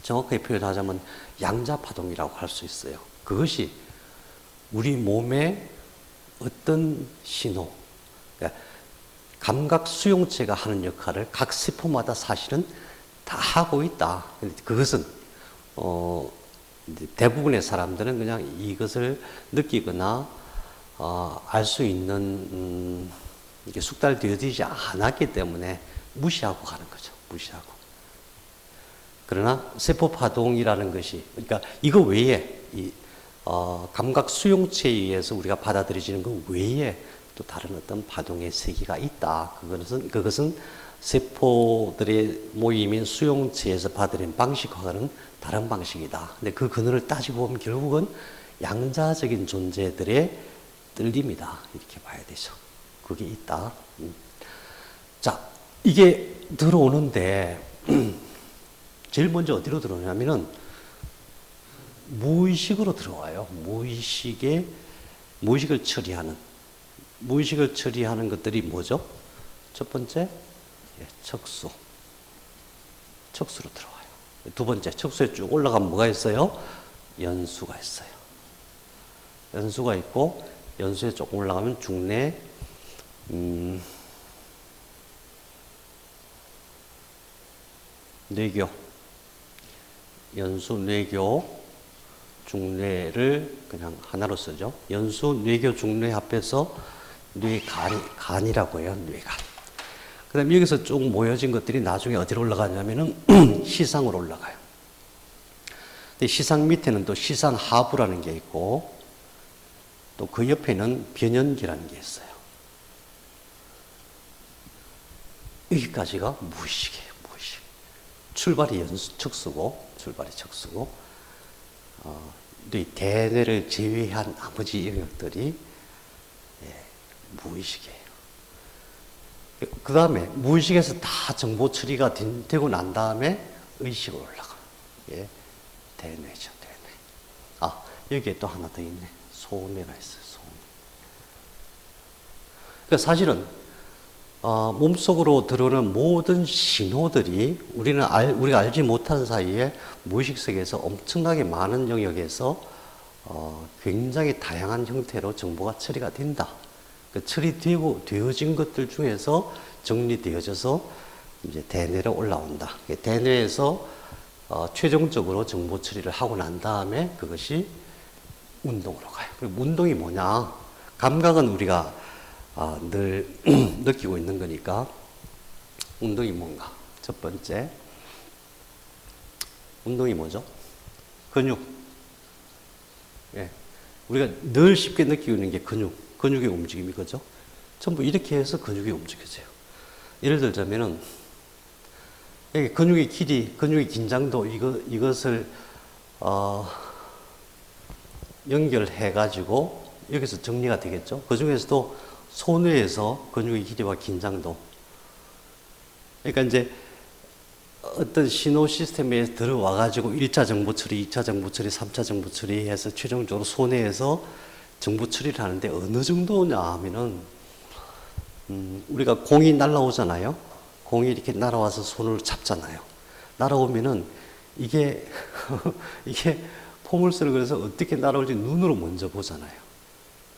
S1: 정확하게 표현하자면 양자 파동이라고 할 수 있어요. 그것이 우리 몸의 어떤 신호, 그러니까 감각 수용체가 하는 역할을 각 세포마다 사실은 다 하고 있다. 그것은 대부분의 사람들은 그냥 이것을 느끼거나 알 수 있는 이게 숙달되어지지 않았기 때문에 무시하고 가는 거죠. 무시하고. 그러나 세포 파동이라는 것이, 그러니까 이거 외에 감각 수용체에 의해서 우리가 받아들여지는 것 외에 또 다른 어떤 파동의 세계가 있다. 그것은 세포들의 모임인 수용체에서 받아들이는 방식과는 다른 방식이다. 근데 그 근원을 따지고 보면 결국은 양자적인 존재들의 뜰림이다. 이렇게 봐야 되죠. 그게 있다. 자, 이게 들어오는데 제일 먼저 어디로 들어오냐면은 무의식으로 들어와요. 무의식을 처리하는 것들이 뭐죠? 첫 번째, 척수. 척수로 들어와요. 두 번째, 척수에 쭉 올라가면 뭐가 있어요? 연수가 있어요. 연수가 있고, 연수에 조금 올라가면 중뇌, 뇌교. 연수, 뇌교, 중뇌를 그냥 하나로 쓰죠. 연수, 뇌교, 중뇌 합해서 뇌간이라고 해요. 뇌간. 그 다음에 여기서 쭉 모여진 것들이 나중에 어디로 올라가냐면은 시상으로 올라가요. 근데 시상 밑에는 또 시상 하부라는 게 있고 또 그 옆에는 변연기라는 게 있어요. 여기까지가 무의식이에요. 무의식. 출발이 척수고 이 대뇌를 제외한 나머지 영역들이 무의식이에요. 그 다음에 무의식에서 다 정보 처리가 되고 난 다음에 의식으로 올라가. 대뇌죠, 대뇌. 여기에 또 하나 더 있네. 소뇌가 있어요, 소뇌. 그러니까 사실은, 몸속으로 들어오는 모든 신호들이 우리가 알지 못한 사이에 무의식 세계에서 엄청나게 많은 영역에서 굉장히 다양한 형태로 정보가 처리가 된다. 되어진 것들 중에서 정리되어져서 이제 대뇌로 올라온다. 대뇌에서 최종적으로 정보 처리를 하고 난 다음에 그것이 운동으로 가요. 그리고 운동이 뭐냐? 감각은 우리가 늘 느끼고 있는 거니까 운동이 뭔가? 첫 번째, 운동이 뭐죠? 근육. 우리가 늘 쉽게 느끼고 있는 게 근육의 움직임이 그죠? 전부 이렇게 해서 근육이 움직여져요. 예를 들자면은 여기 근육의 길이, 근육의 긴장도 이것을 연결해 가지고 여기서 정리가 되겠죠. 그 중에서도 소뇌에서 근육의 길이와 긴장도. 그러니까 이제 어떤 신호 시스템에 들어와 가지고 1차 정보 처리, 2차 정보 처리, 3차 정보 처리해서 최종적으로 소뇌에서 정보 처리를 하는데 어느 정도냐 하면은 우리가 공이 날아오잖아요. 공이 이렇게 날아와서 손을 잡잖아요. 날아오면은 이게 포물선을 그래서 어떻게 날아올지 눈으로 먼저 보잖아요.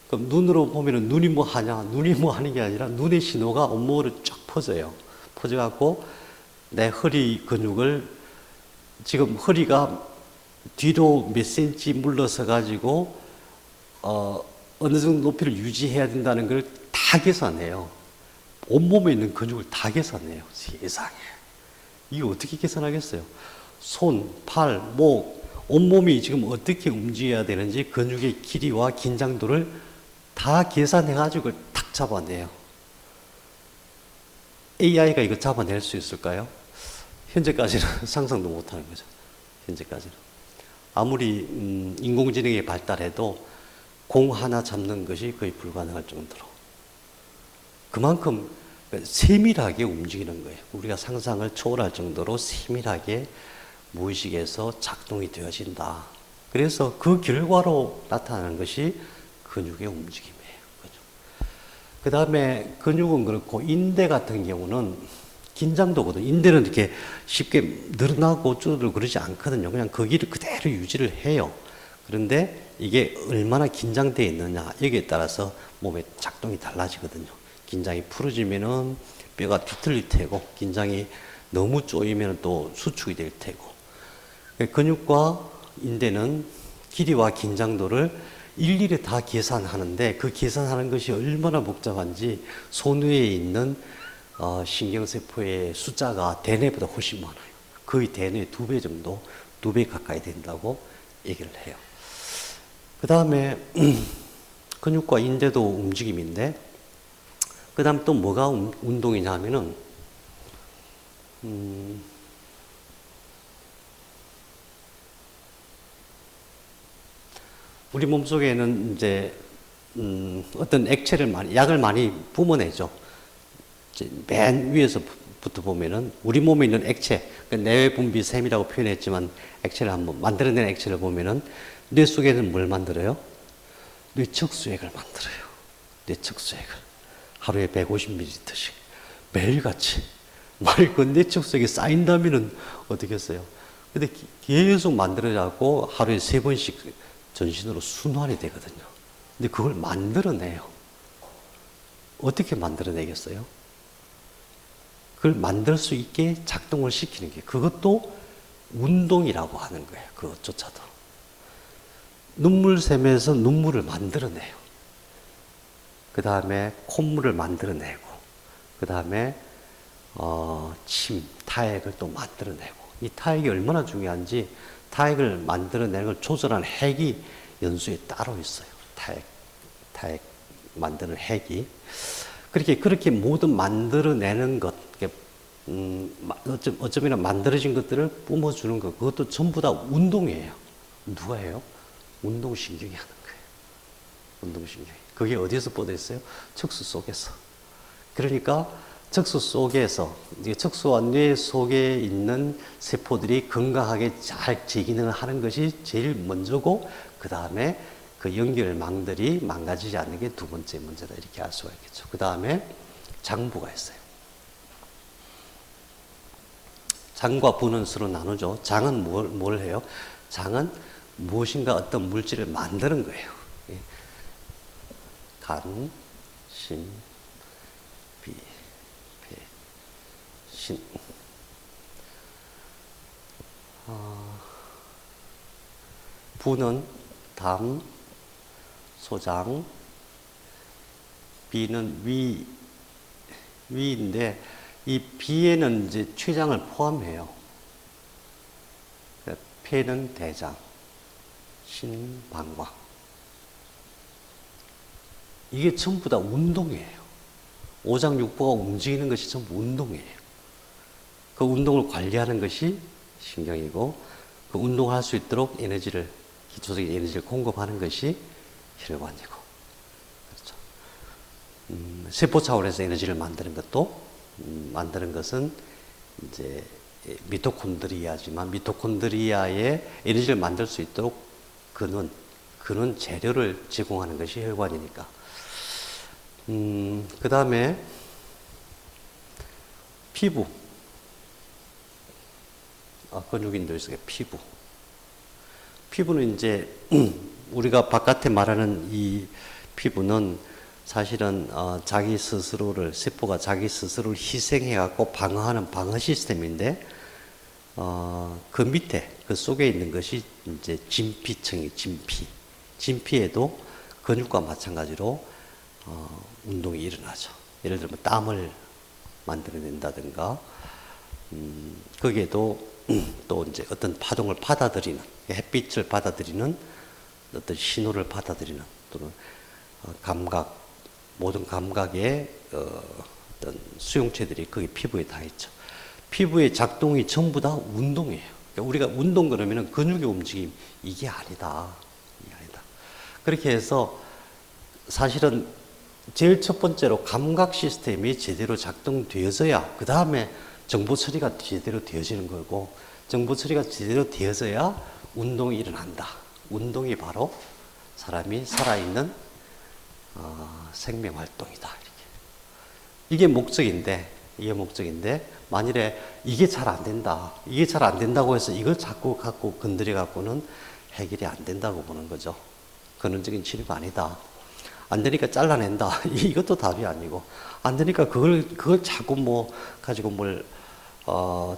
S1: 그럼 눈으로 보면은 눈이 뭐 하냐? 눈이 뭐 하는 게 아니라 눈의 신호가 온몸으로 쫙 퍼져요. 퍼져갖고 내 허리 근육을 지금 허리가 뒤로 몇 센치 물러서 가지고 어느 정도 높이를 유지해야 된다는 걸 다 계산해요. 온몸에 있는 근육을 다 계산해요. 세상에. 이거 어떻게 계산하겠어요? 손, 팔, 목, 온몸이 지금 어떻게 움직여야 되는지 근육의 길이와 긴장도를 다 계산해가지고 탁 잡아내요. AI가 이거 잡아낼 수 있을까요? 현재까지는 상상도 못하는 거죠. 현재까지는. 아무리 인공지능이 발달해도 공 하나 잡는 것이 거의 불가능할 정도로. 그만큼 세밀하게 움직이는 거예요. 우리가 상상을 초월할 정도로 세밀하게 무의식에서 작동이 되어진다. 그래서 그 결과로 나타나는 것이 근육의 움직임이에요. 그죠? 그 다음에 근육은 그렇고 인대 같은 경우는 긴장도거든요. 인대는 이렇게 쉽게 늘어나고 줄어들고 그러지 않거든요. 그냥 거기를 그대로 유지를 해요. 그런데 이게 얼마나 긴장되어 있느냐 여기에 따라서 몸의 작동이 달라지거든요. 긴장이 풀어지면은 뼈가 뒤틀릴 테고 긴장이 너무 쪼이면 또 수축이 될 테고 근육과 인대는 길이와 긴장도를 일일이 다 계산하는데 그 계산하는 것이 얼마나 복잡한지 손위에 있는 신경세포의 숫자가 대뇌보다 훨씬 많아요. 거의 대뇌 2배 정도, 2배 가까이 된다고 얘기를 해요. 그 다음에 근육과 인대도 움직임인데, 그 다음 또 뭐가 운동이냐 하면은, 우리 몸속에는 이제, 어떤 액체를 약을 많이 뿜어내죠. 맨 위에서부터 보면은 우리 몸에 있는 액체, 내외분비샘이라고 표현했지만 액체를 한번 만들어낸 액체를 보면은 뇌 속에는 뭘 만들어요? 뇌척수액을 만들어요. 뇌척수액을 하루에 150ml씩 매일같이. 만약 그 뇌척수액이 쌓인다면은 어떻게 했어요? 근데 계속 만들어져고 하루에 3번씩 전신으로 순환이 되거든요. 근데 그걸 만들어내요. 어떻게 만들어내겠어요? 그걸 만들 수 있게 작동을 시키는 게, 그것도 운동이라고 하는 거예요. 그것조차도. 눈물샘에서 눈물을 만들어내요. 그 다음에 콧물을 만들어내고, 그 다음에 침, 타액을 또 만들어내고. 이 타액이 얼마나 중요한지, 타액을 만들어내는 걸 조절하는 핵이 연수에 따로 있어요. 타액 만드는 핵이. 그렇게 모든 만들어내는 것, 어쩌면 만들어진 것들을 뿜어주는 것, 그것도 전부 다 운동이에요. 누가 해요? 운동신경이 하는 거예요. 운동신경이. 그게 어디에서 뻗어 있어요? 척수 속에서. 그러니까 척수 속에서, 척수와 뇌 속에 있는 세포들이 건강하게 잘 제기능을 하는 것이 제일 먼저고, 그 다음에 그 연결망들이 망가지지 않는 게 두 번째 문제다, 이렇게 알 수가 있겠죠. 그 다음에 장부가 있어요. 장과 부는 서로 나누죠. 장은 뭘 해요? 장은 무엇인가 어떤 물질을 만드는 거예요. 간, 심, 비, 배, 신. 부는 담, 소장, 비는 위인데, 이 비에는 이제 췌장을 포함해요. 폐는 대장, 신, 방광. 이게 전부 다 운동이에요. 오장육부가 움직이는 것이 전부 운동이에요. 그 운동을 관리하는 것이 신경이고, 그 운동을 할 수 있도록 기초적인 에너지를 공급하는 것이 혈관이고. 그렇죠. 세포 차원에서 에너지를 만드는 것은 이제 미토콘드리아지만, 미토콘드리아의 에너지를 만들 수 있도록 그는 재료를 제공하는 것이 혈관이니까. 그 다음에 피부. 근육인들 속에 피부. 피부는 이제 우리가 바깥에 말하는 이 피부는 사실은 자기 스스로를, 세포가 자기 스스로를 희생해 갖고 방어하는 방어 시스템인데, 그 밑에, 그 속에 있는 것이 이제 진피층이 진피에도 근육과 마찬가지로 운동이 일어나죠. 예를 들면 땀을 만들어낸다든가, 거기에도 또 이제 어떤 파동을 받아들이는, 햇빛을 받아들이는, 어떤 신호를 받아들이는, 또는 감각, 모든 감각의 어떤 수용체들이 거기 피부에 다 있죠. 피부의 작동이 전부 다 운동이에요. 그러니까 우리가 운동 그러면은 근육의 움직임, 이게 아니다. 그렇게 해서 사실은 제일 첫 번째로 감각 시스템이 제대로 작동되어져야 그 다음에 정보 처리가 제대로 되어지는 거고, 정보 처리가 제대로 되어져야 운동이 일어난다. 운동이 바로 사람이 살아있는 생명 활동이다. 이게 목적인데 만일에 이게 잘 안 된다고 해서 이걸 자꾸 갖고 건드려 갖고는 해결이 안 된다고 보는 거죠. 근원적인 치료가 아니다. 안 되니까 잘라낸다. 이것도 답이 아니고, 안 되니까 그걸 자꾸 가지고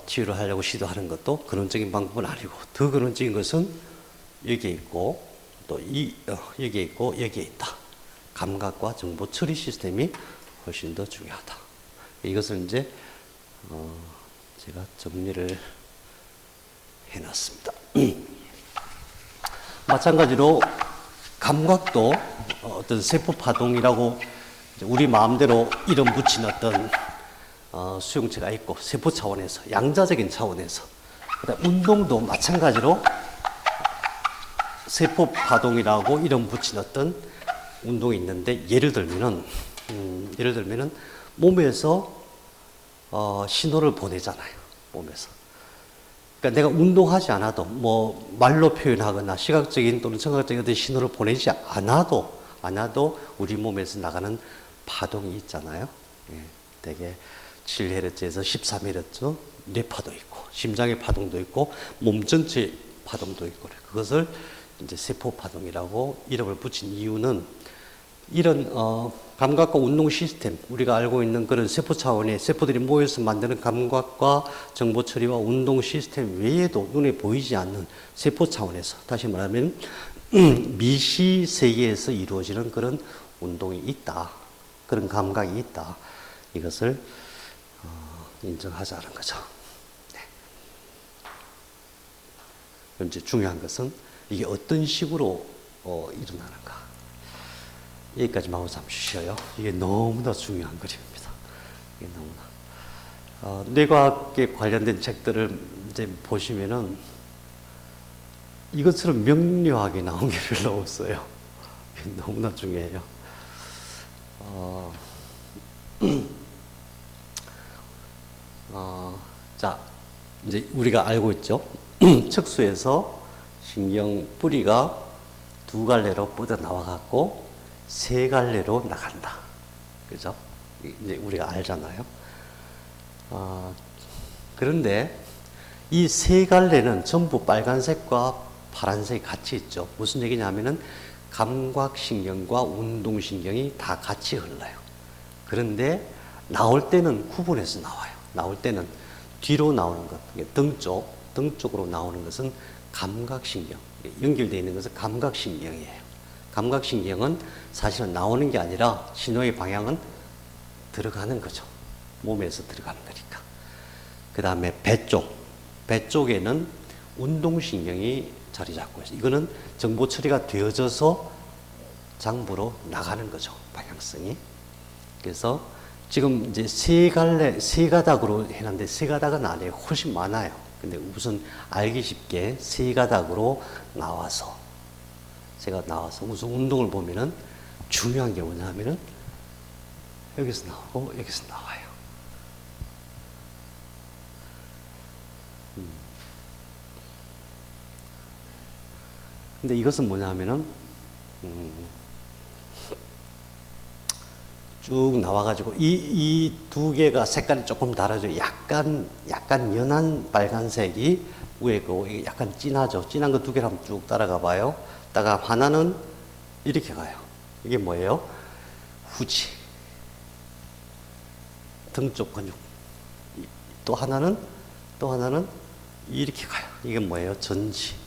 S1: 치유를 하려고 시도하는 것도 근원적인 방법은 아니고, 더 근원적인 것은 여기에 있고, 또 여기에 있고 여기에 있다. 감각과 정보 처리 시스템이 훨씬 더 중요하다. 이것을 이제 제가 정리를 해놨습니다. 마찬가지로 감각도 어떤 세포 파동이라고 우리 마음대로 이름 붙인 어떤 수용체가 있고, 세포 차원에서, 양자적인 차원에서, 그다음 운동도 마찬가지로 세포 파동이라고 이름 붙인 어떤 운동이 있는데, 예를 들면은 몸에서 신호를 보내잖아요. 몸에서. 그러니까 내가 운동하지 않아도, 뭐 말로 표현하거나 시각적인 또는 청각적인 어떤 신호를 보내지 않아도 우리 몸에서 나가는 파동이 있잖아요. 예, 되게 7Hz에서 13Hz 뇌파도 있고, 심장의 파동도 있고, 몸 전체 파동도 있고, 그것을 이제 세포 파동이라고 이름을 붙인 이유는 이런 감각과 운동 시스템, 우리가 알고 있는 그런 세포 차원의 세포들이 모여서 만드는 감각과 정보 처리와 운동 시스템 외에도 눈에 보이지 않는 세포 차원에서, 다시 말하면 미시 세계에서 이루어지는 그런 운동이 있다. 그런 감각이 있다. 이것을 인정하자는 거죠. 네. 그럼 이제 중요한 것은 이게 어떤 식으로 일어나는가. 여기까지만 하고 잠시 쉬어요. 이게 너무나 중요한 그림입니다. 이게 너무나. 뇌과학에 관련된 책들을 이제 보시면은 이것처럼 명료하게 나온 게 별로 없어요. 이게 너무나 중요해요. 자, 이제 우리가 알고 있죠. 척수에서 신경 뿌리가 두 갈래로 뻗어 나와 갖고 세 갈래로 나간다. 그죠? 이제 우리가 알잖아요. 그런데 이 세 갈래는 전부 빨간색과 파란색이 같이 있죠. 무슨 얘기냐면은 감각신경과 운동신경이 다 같이 흘러요. 그런데 나올 때는 구분해서 나와요. 나올 때는 뒤로 나오는 것, 등 쪽으로 나오는 것은 감각신경, 연결되어 있는 것은 감각신경이에요. 감각신경은 사실은 나오는 게 아니라 신호의 방향은 들어가는 거죠. 몸에서 들어가는 거니까. 그 다음에 배 쪽에는 운동신경이 자리 잡고 있어요. 이거는 정보 처리가 되어져서 장부로 나가는 거죠. 방향성이. 그래서 지금 이제 세 가닥으로 해놨는데 세 가닥은 아니에요. 훨씬 많아요. 근데 우선 알기 쉽게 세 가닥으로 나와서 우선 운동을 보면은 중요한 게 뭐냐면은 여기서 나오고 여기서 나와요. 근데 이것은 뭐냐면은 쭉 나와가지고 이 두 개가 색깔이 조금 다르죠. 약간 연한 빨간색이 위에고 약간 진하죠. 진한 거 두 개를 한번 쭉 따라가 봐요. 따가 하나는 이렇게 가요. 이게 뭐예요? 후지. 등 쪽 근육. 또 하나는 이렇게 가요. 이게 뭐예요? 전지.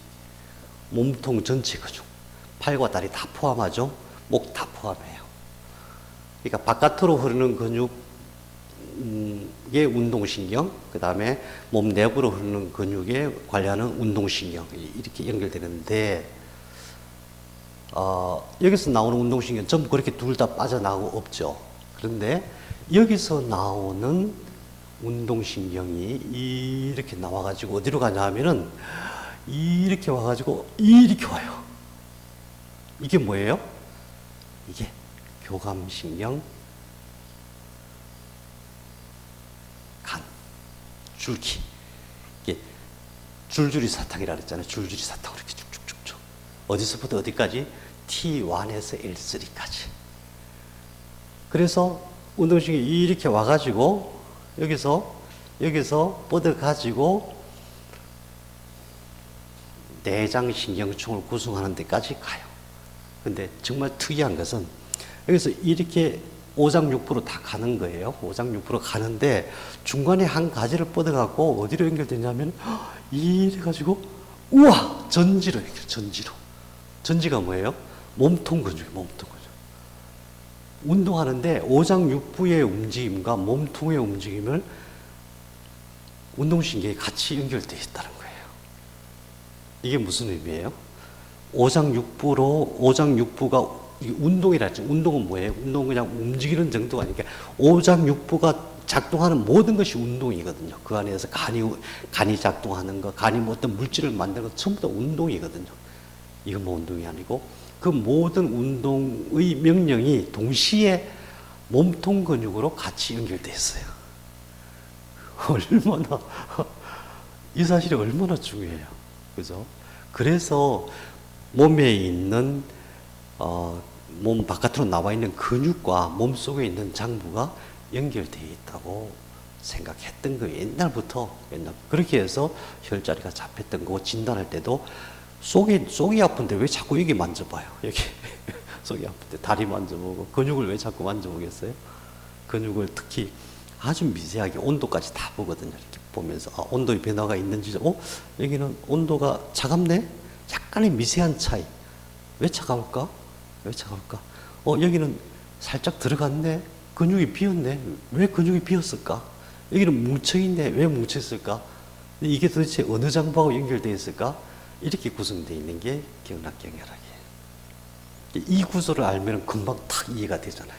S1: 몸통 전체 근육. 팔과 다리 다 포함하죠. 목 다 포함해요. 그러니까 바깥으로 흐르는 근육의 운동신경, 그 다음에 몸 내부로 흐르는 근육에 관련하는 운동신경, 이렇게 연결되는데, 여기서 나오는 운동신경 전부 그렇게 둘 다 빠져나가고 없죠. 그런데 여기서 나오는 운동신경이 이렇게 나와가지고 어디로 가냐 하면은 이렇게 와가지고 이렇게 와요. 이게 뭐예요? 이게 교감신경, 간, 줄기. 이게 줄줄이 사탕이라 그랬잖아요. 줄줄이 사탕 이렇게 쭉쭉쭉쭉. 어디서부터 어디까지? T1에서 L3까지. 그래서 운동신경이 이렇게 와가지고 여기서 뻗어가지고 내장신경총을 구성하는 데까지 가요. 근데 정말 특이한 것은 여기서 이렇게 오장육부로 다 가는 거예요. 오장육부로 가는데 중간에 한 가지를 뻗어갖고 어디로 연결되냐면 이래가지고 우와! 전지로 연결, 전지로 전지가 뭐예요? 몸통 근육이 몸통 근육. 운동하는데 오장육부의 움직임과 몸통의 움직임을 운동신경이 같이 연결되어 있다는 거예요. 이게 무슨 의미예요? 오장육부가 운동이라 했죠. 운동은 뭐예요? 운동은 그냥 움직이는 정도가 아니니까 오장육부가 작동하는 모든 것이 운동이거든요. 그 안에서 간이 작동하는 거, 간이 뭐 어떤 물질을 만드는 거 전부 다 운동이거든요. 이건 뭐 운동이 아니고 그 모든 운동의 명령이 동시에 몸통 근육으로 같이 연결되어 있어요. 얼마나 이 사실이 얼마나 중요해요. 그죠? 그래서 몸에 있는 몸 바깥으로 나와 있는 근육과 몸 속에 있는 장부가 연결되어 있다고 생각했던 거예요. 옛날부터. 그렇게 해서 혈자리가 잡혔던 거고, 진단할 때도 속이 아픈데 왜 자꾸 여기 만져봐요? 여기. 속이 아픈데 다리 만져보고, 근육을 왜 자꾸 만져보겠어요? 근육을 특히 아주 미세하게 온도까지 다 보거든요. 이렇게 보면서, 온도의 변화가 있는지, 여기는 온도가 차갑네? 약간의 미세한 차이. 왜 차가울까? 왜 차가울까? 여기는 살짝 들어갔네? 근육이 비었네? 왜 근육이 비었을까? 여기는 뭉쳐있네? 왜 뭉쳐있을까? 이게 도대체 어느 장부하고 연결되어 있을까? 이렇게 구성되어 있는 게 경락경혈학이에요. 이 구조를 알면 금방 탁 이해가 되잖아요.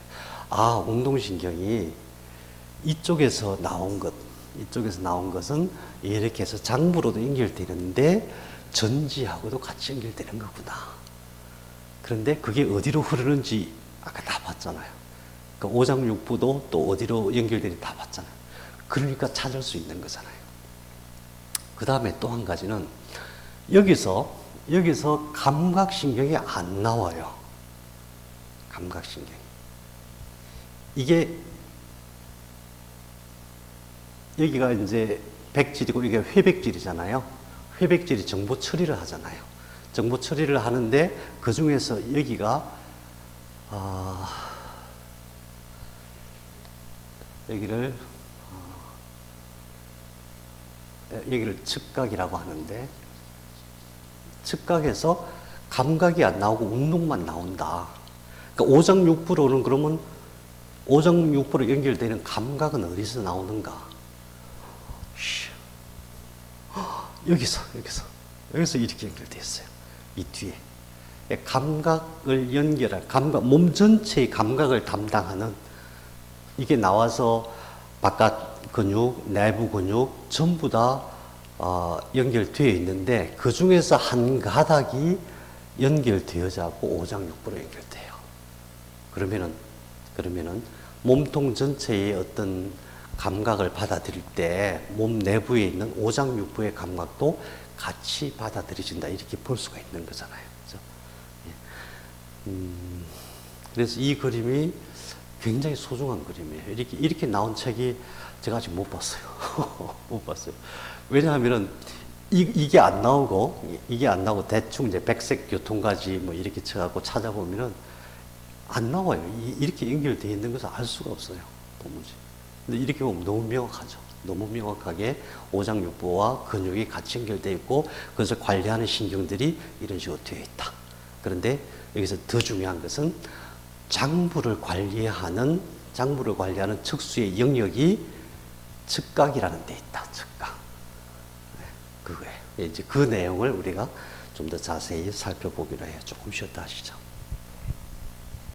S1: 운동신경이 이쪽에서 나온 것은 이렇게 해서 장부로도 연결되는데 전지하고도 같이 연결되는 거구나. 그런데 그게 어디로 흐르는지 아까 다 봤잖아요. 그러니까 오장육부도 또 어디로 연결되는지 다 봤잖아요. 그러니까 찾을 수 있는 거잖아요. 그 다음에 또 한 가지는 여기서 감각신경이 안 나와요. 감각신경이. 이게 여기가 이제 백질이고 이게 회백질이잖아요. 회백질이 정보 처리를 하잖아요. 정보 처리를 하는데 그 중에서 여기가 여기를 측각이라고 하는데, 측각에서 감각이 안 나오고 운동만 나온다. 그러니까 오장육부로는 그러면 오장육부로 연결되는 감각은 어디서 나오는가? 여기서 이렇게 연결되어 있어요. 이 뒤에. 감각을 연결할, 몸 전체의 감각을 담당하는, 이게 나와서 바깥 근육, 내부 근육 전부 다 연결되어 있는데 그 중에서 한 가닥이 연결되어져 갖고 오장육부로 연결돼요. 그러면은 몸통 전체의 어떤 감각을 받아들일 때 몸 내부에 있는 오장육부의 감각도 같이 받아들여진다, 이렇게 볼 수가 있는 거잖아요. 그렇죠? 그래서 이 그림이 굉장히 소중한 그림이에요. 이렇게 나온 책이 제가 아직 못 봤어요. 못 봤어요. 왜냐하면은 이게 안 나오고 대충 이제 백색 교통가지 뭐 이렇게 쳐갖고 찾아보면은 안 나와요. 이렇게 연결되어 있는 것을 알 수가 없어요. 도무지. 근데 이렇게 보면 너무 명확하죠. 너무 명확하게 오장육부와 근육이 같이 연결되어 있고 그것을 관리하는 신경들이 이런 식으로 되어 있다. 그런데 여기서 더 중요한 것은 장부를 관리하는 척수의 영역이 측각이라는 데 있다. 측각. 그거예요. 이제 그 내용을 우리가 좀 더 자세히 살펴보기로 해요. 조금 쉬었다 하시죠.